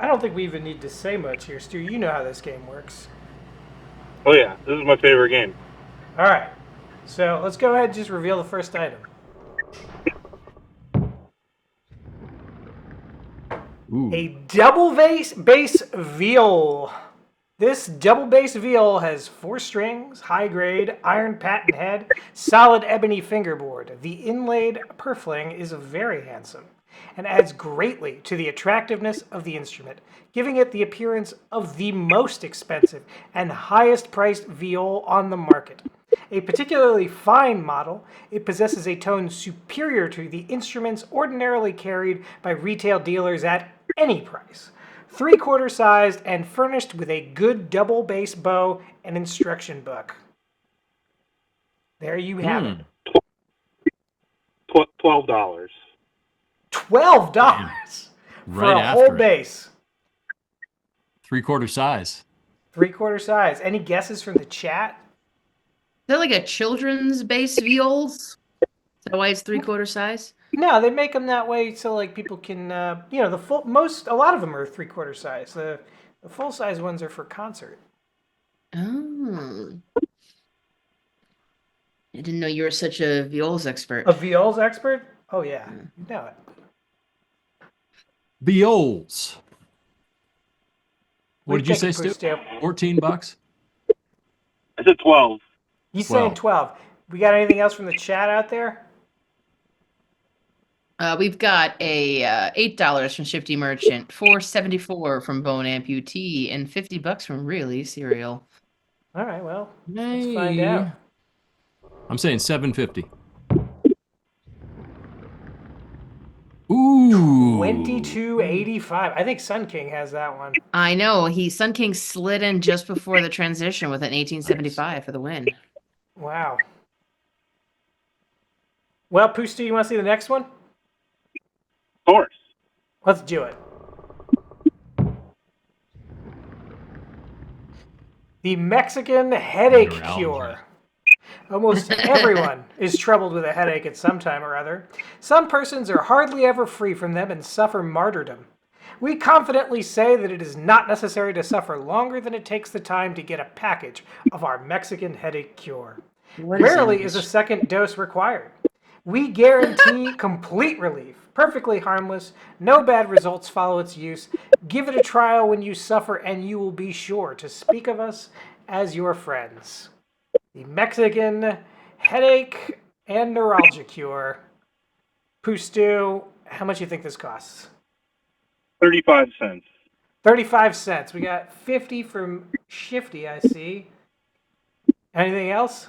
I don't think we even need to say much here, Stu. You know how this game works.
Oh yeah, this is my favorite game.
All right. So let's go ahead and just reveal the first item.
Ooh.
A double bass viol. This double bass viol has 4 strings, high grade, iron patent head, solid ebony fingerboard. The inlaid purfling is very handsome and adds greatly to the attractiveness of the instrument, giving it the appearance of the most expensive and highest priced viol on the market. A particularly fine model, it possesses a tone superior to the instruments ordinarily carried by retail dealers at any price. 3/4 sized and furnished with a good double bass bow and instruction book. There you have it.
$12.
$12 for
Right
a
after
whole
it.
bass.
3/4 size.
3/4 size. Any guesses from the chat?
Is that like a children's bass viols? Is that why it's 3/4 size?
No, they make them that way so like people can, a lot of them are 3/4 size. The full size ones are for concert.
Oh. I didn't know you were such a viols expert.
A viols expert? Oh yeah, you know it.
Viols. What did you say,
Poo
Stu?
Stew?
$14?
I said 12.
He's saying 12. We got anything else from the chat out there?
We've got a $8 from Shifty Merchant, $4.74 from Bone Amputee, and $50 from Really Cereal.
All right, well, let's find out.
I'm saying $7.50. Ooh.
$22.85. I think Sun King has that one.
I know. Sun King slid in just before the transition with an 1875 for the win.
Wow. Well, Poo Stew, you want to see the next one?
Of course.
Let's do it. The Mexican headache cure. Almost everyone is troubled with a headache at some time or other. Some persons are hardly ever free from them and suffer martyrdom. We confidently say that it is not necessary to suffer longer than it takes the time to get a package of our Mexican headache cure. Rarely is a second dose required. We guarantee complete relief, perfectly harmless, no bad results follow its use. Give it a trial when you suffer and you will be sure to speak of us as your friends. The Mexican headache and neuralgia cure. Poo Stew, how much do you think this costs?
35 cents.
35 cents. We got 50 from Shifty, I see. Anything else?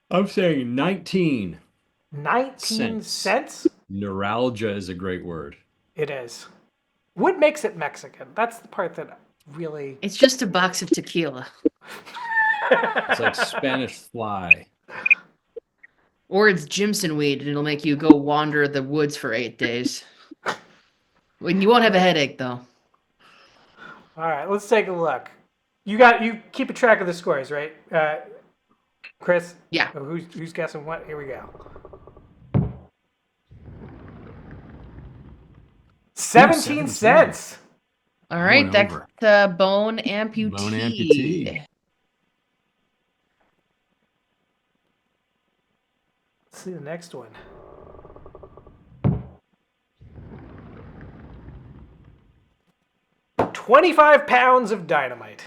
I'm saying 19.
19 cents?
Neuralgia is a great word.
It is. What makes it Mexican? That's the part that really...
It's just a box of tequila.
It's like Spanish fly.
Or it's Jimson weed, and it'll make you go wander the woods for 8 days. When you won't have a headache, though.
All right, let's take a look. You keep a track of the scores, right, Chris?
Yeah.
Who's guessing what? Here we go. 17 cents.
All right, that's Bone Amputee.
Bone Amputee.
Let's see the next one. £25 of dynamite.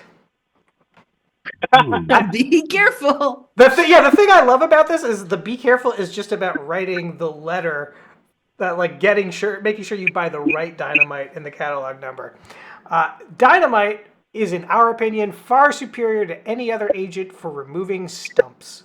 Be careful.
The thing I love about this is the be careful is just about writing the letter, that like making sure you buy the right dynamite in the catalog number. Dynamite is, in our opinion, far superior to any other agent for removing stumps.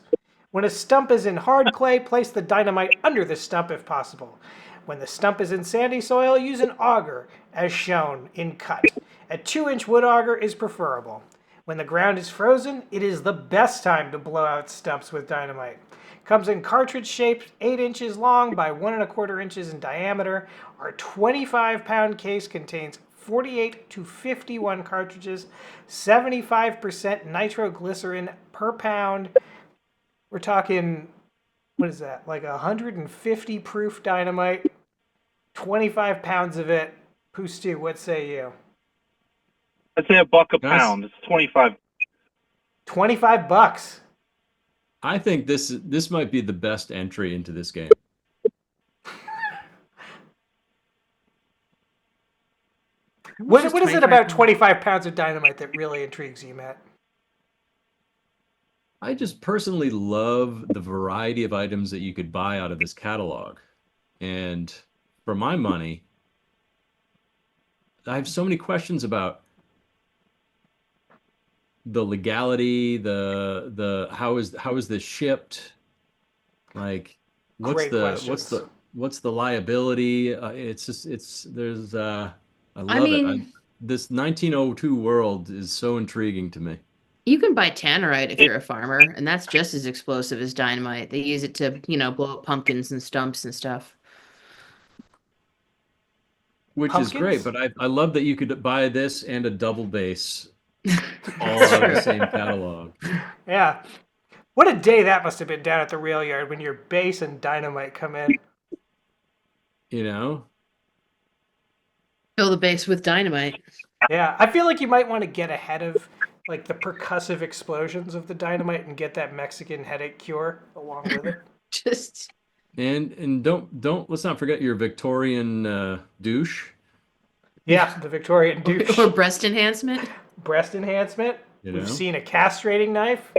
When a stump is in hard clay, place the dynamite under the stump if possible. When the stump is in sandy soil, use an auger, as shown in cut. A 2-inch wood auger is preferable. When the ground is frozen, it is the best time to blow out stumps with dynamite. Comes in cartridge shaped, 8 inches long by 1 1/4 inches in diameter. Our 25-pound case contains 48 to 51 cartridges, 75% nitroglycerin per pound. We're talking, what is that, like 150 proof dynamite, 25 pounds of it. Poo Stew, what say you?
I'd say $1 a pound. It's 25.
$25.
I think this might be the best entry into this game.
What is it about 25 pounds of dynamite that really intrigues you, Matt?
I just personally love the variety of items that you could buy out of this catalog. And for my money, I have so many questions about the legality, the how is this shipped? Like what's the liability? I love it. This 1902 world is so intriguing to me.
You can buy tannerite if you're a farmer, and that's just as explosive as dynamite. They use it to, blow up pumpkins and stumps and stuff.
Which is great, but I love that you could buy this and a double bass all out of the same catalog.
Yeah. What a day that must have been down at the rail yard when your bass and dynamite come in.
Fill the bass with dynamite.
Yeah, I feel like you might want to get ahead of like the percussive explosions of the dynamite and get that Mexican headache cure along with it.
And don't let's not forget your Victorian douche.
Yeah, the Victorian douche.
Or breast enhancement.
Breast enhancement. We've seen a castrating knife,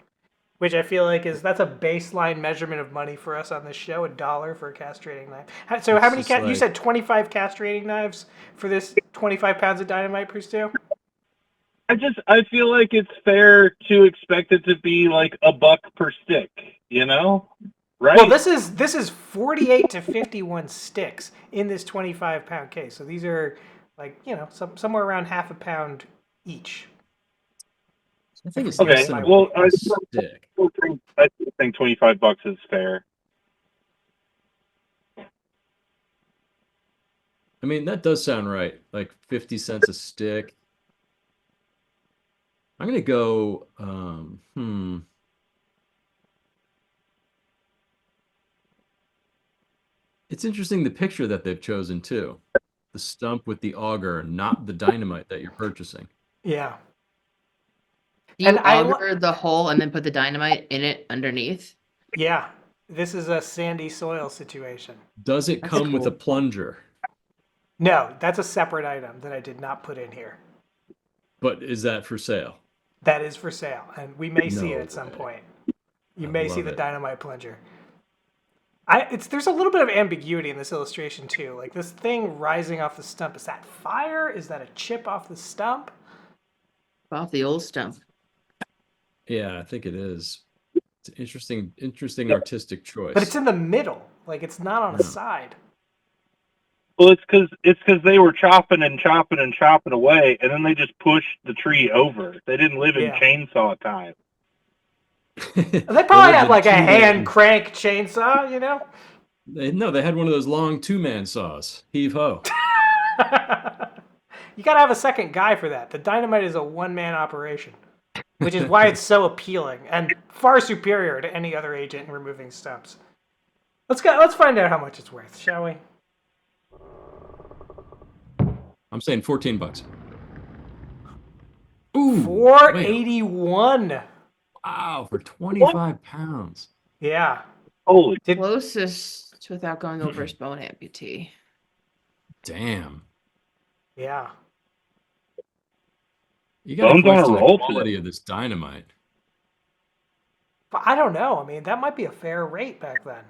which I feel like that's a baseline measurement of money for us on this show, $1 for a castrating knife. So how many, you said 25 castrating knives for this 25 pounds of dynamite, Poo Stew?
I feel like it's fair to expect it to be like $1 per stick, you know? Right?
Well, this is 48 to 51 sticks in this 25-pound case. So these are like, somewhere around half a pound each.
I think it's
okay.
less than
Well,
a stick.
I think $25 is fair.
I mean, that does sound right. Like 50 cents a stick. I'm gonna go. It's interesting the picture that they've chosen too. The stump with the auger, not the dynamite that you're purchasing.
Yeah.
Do you auger the hole and then put the dynamite in it underneath?
Yeah. This is a sandy soil situation.
Does it come with a plunger?
No, that's a separate item that I did not put in here.
But is that for sale?
That is for sale, and we may see it at some point. You may see the dynamite plunger. There's a little bit of ambiguity in this illustration too. Like this thing rising off the stump, is that fire? Is that a chip off the stump?
Off the old stump.
Yeah, I think it is. It's an interesting artistic choice.
But it's in the middle. Like it's not on a side.
Well, it's because they were chopping and chopping and chopping away, and then they just pushed the tree over. They didn't live in chainsaw time.
They probably had like a hand crank chainsaw, you know?
No, they had one of those long two-man saws. Heave ho.
You gotta have a second guy for that. The dynamite is a one-man operation, which is why it's so appealing and far superior to any other agent in removing stumps. Let's find out how much it's worth, shall we?
I'm saying $14. Ooh,
$481.
Wait. Wow, for 25 pounds.
Yeah.
Holy.
Closest without going over his bone amputee.
Damn.
Yeah.
You got to question the quality of this dynamite.
But I don't know. I mean, that might be a fair rate back then.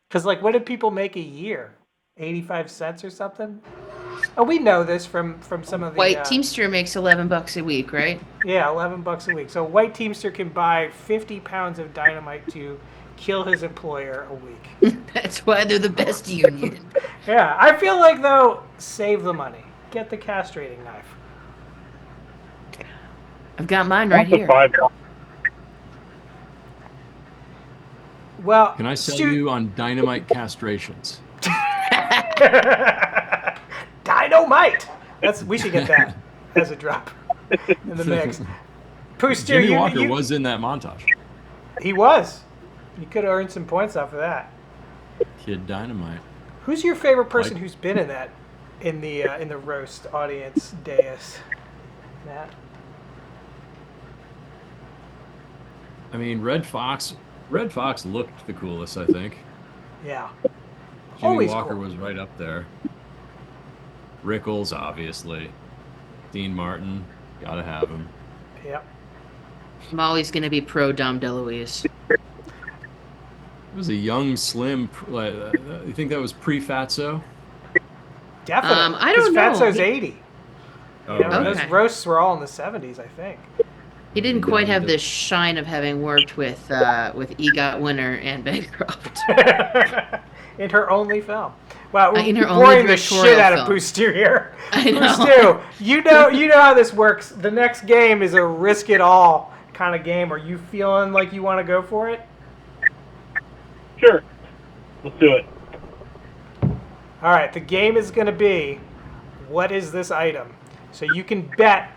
Because, like, what did people make a year? 85 cents or something? Oh, we know this from some of the...
White Teamster makes $11 a week, right?
Yeah, $11 a week. So White Teamster can buy 50 pounds of dynamite to kill his employer a week.
That's why they're the best union.
Yeah, I feel like, though, save the money. Get the castrating knife.
I've got mine right here.
Well,
can I sell you on dynamite castrations?
Dynamite! We should get that as a drop in the mix. Poo Stew,
Jimmy Walker was in that montage.
He was. You could have earned some points off of that.
Kid Dynamite.
Who's your favorite person who's been in that in the roast audience dais, Matt?
I mean, Red Fox looked the coolest, I think.
Yeah.
Jimmy
Always
Walker
cool.
was right up there. Rickles, obviously. Dean Martin, gotta have him.
Yep.
I'm always going to be pro Dom DeLuise.
It was a young, slim. You think that was pre-Fatso?
Definitely.
I don't know.
Fatso's 80.
Oh,
right. Those roasts were all in the 70s, I think.
He didn't quite have the shine of having worked with EGOT winner Anne Bancroft.
In her only film. Wow, we're
in her
boring
only
the shit out of
film.
Poo Stew here.
I know.
Poo Stew, you know how this works. The next game is a risk it all kind of game. Are you feeling like you want to go for it?
Sure. Let's do it.
All right, the game is going to be, what is this item? So you can bet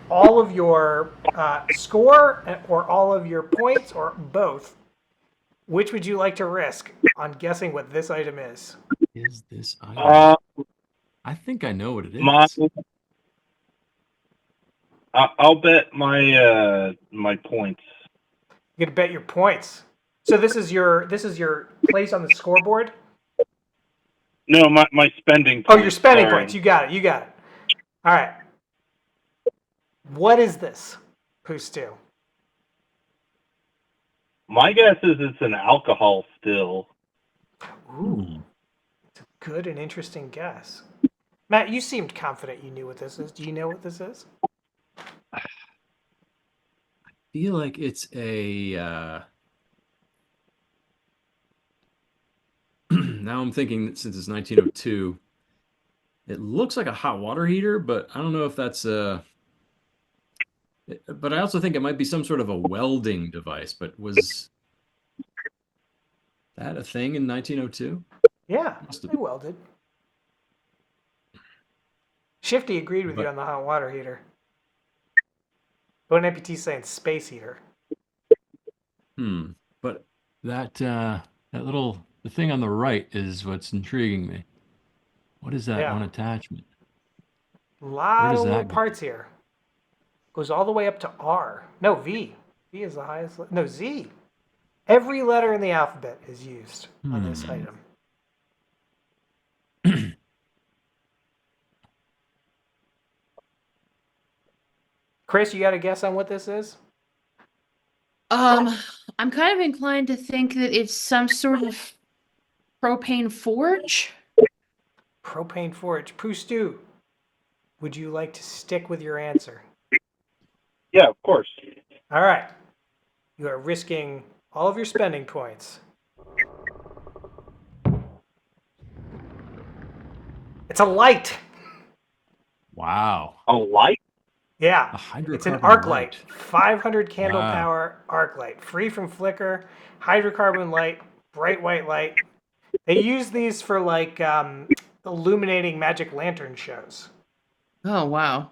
all of your score or all of your points or both. Which would you like to risk on guessing what this item is?
Is this item? I think I know what it is.
I'll bet my points.
You're gonna bet your points. So this is your place on the scoreboard?
No, my spending points.
Oh, your spending
Sorry.
points. You got it. All right. What is this, Poo Stew?
My guess is it's an alcohol still.
Ooh, it's a good and interesting guess. Matt, you seemed confident you knew what this is. Do you know what this is?
I feel like it's a. Now I'm thinking that since it's 1902, it looks like a hot water heater, but I don't know if that's a. But I also think it might be some sort of a welding device. But was that a thing in 1902?
Yeah, they welded. Shifty agreed with you on the hot water heater. Bon Amputee saying space heater.
But that the thing on the right is what's intriguing me. What is that one attachment?
A lot of
does
little
that go?
parts here. Goes all the way up to R. No, V. V is the highest. No, Z. Every letter in the alphabet is used on this item. Chris, you got a guess on what this is?
I'm kind of inclined to think that it's some sort of propane forge.
Propane forge. Poo Stew, would you like to stick with your answer?
Yeah, of course.
All right. You are risking all of your spending points. It's a light.
Wow.
A light?
Yeah. It's an arc light. 500 candle power arc light. Free from flicker, hydrocarbon light, bright white light. They use these for like illuminating magic lantern shows.
Oh, wow.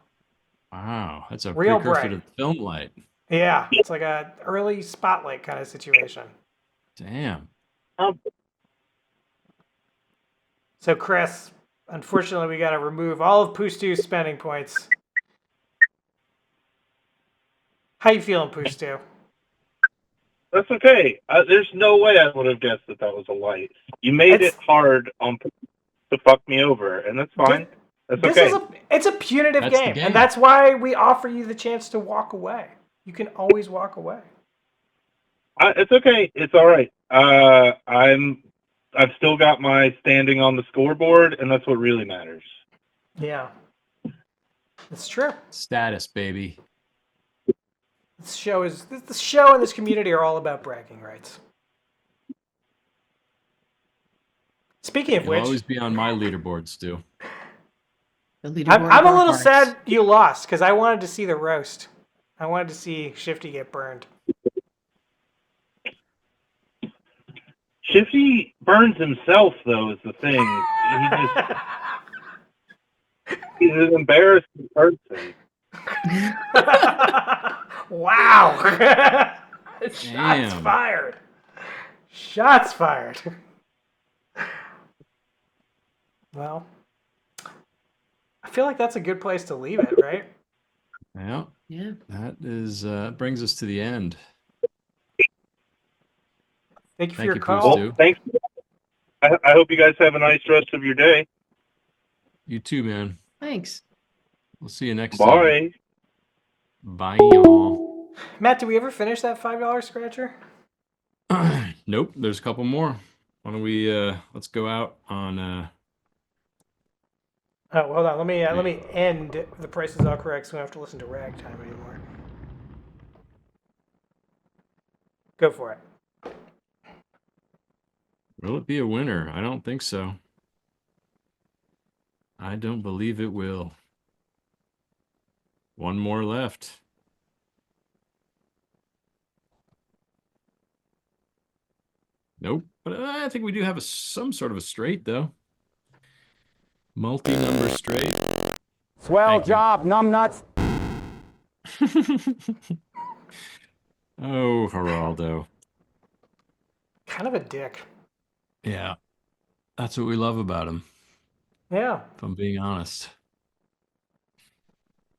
Wow. That's a
Real
precursor
bright.
to the film light.
Yeah. It's like a early spotlight kind of situation.
Damn.
So, Chris, unfortunately, we got to remove all of Poo Stew's spending points. How you feeling, Poo Stew?
That's okay. There's no way I would have guessed that was a light. You made it hard on to fuck me over, and that's fine. That's okay.
It's a punitive
That's the
game,
game.
and that's why we offer you the chance to walk away. You can always walk away.
It's okay. It's all right. I've still got my standing on the scoreboard, and that's what really matters.
Yeah, it's true.
Status, baby.
The show and this community are all about bragging rights. Speaking of
You'll
which,
always be on my leaderboard, Stu.
I'm a little sad you lost because I wanted to see the roast. I wanted to see Shifty get burned.
Shifty burns himself, though, is the thing. He's an embarrassing person.
Wow! Shots
Damn.
fired. Shots fired. Well, I feel like that's a good place to leave it, right?
Yeah.
Yeah.
That is brings us to the end.
Thank you for
Thank
your
you, Poo
call.
Stew.
Well, thanks. I hope you guys have a nice rest of your day.
You too, man.
Thanks.
We'll see you next
Bye.
time. Bye, y'all.
Matt, did we ever finish that $5 scratcher?
Nope. There's a couple more. Why don't we let's go out on
Oh, hold on. Let me end the Price is All Correct so we don't have to listen to ragtime anymore. Go for it.
will it be a winner? I don't think so. I don't believe it will. One more left. Nope. But I think we do have some sort of a straight, though. Multi-number straight.
Swell job, numbnuts.
Oh, Geraldo.
Kind of a dick.
Yeah. That's what we love about him,
Yeah.
if I'm being honest.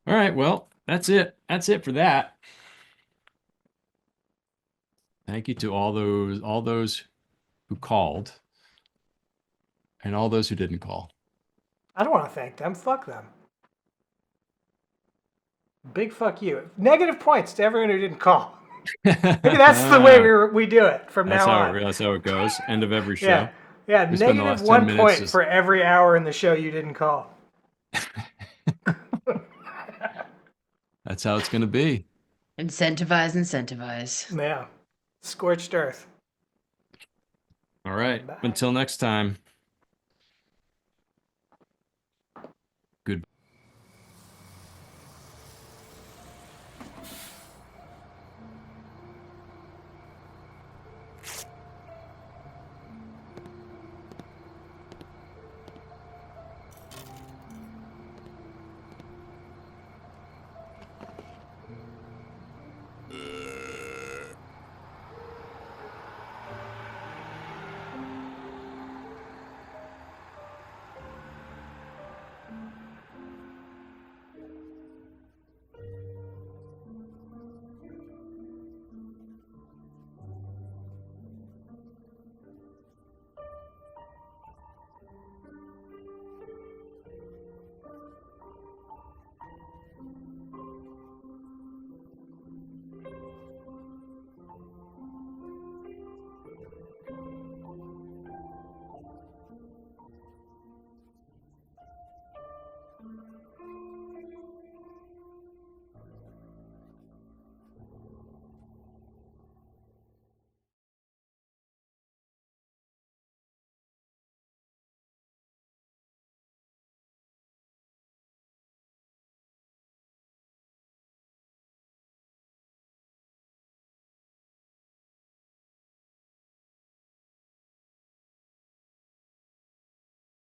All right, well, that's it. That's it for that. Thank you to all those who called and all those who didn't call.
I don't want to thank them. Fuck them. Big fuck you. Negative points to everyone who didn't call. Maybe that's the way we do it from
That's
now
how
on.
That's how it goes. End of every show.
Yeah, yeah.
We spend the
Negative
last 10
1
minutes
point
just-
for every hour in the show you didn't call.
That's how it's going to be.
Incentivize.
Yeah. Scorched earth.
All right. Until next time.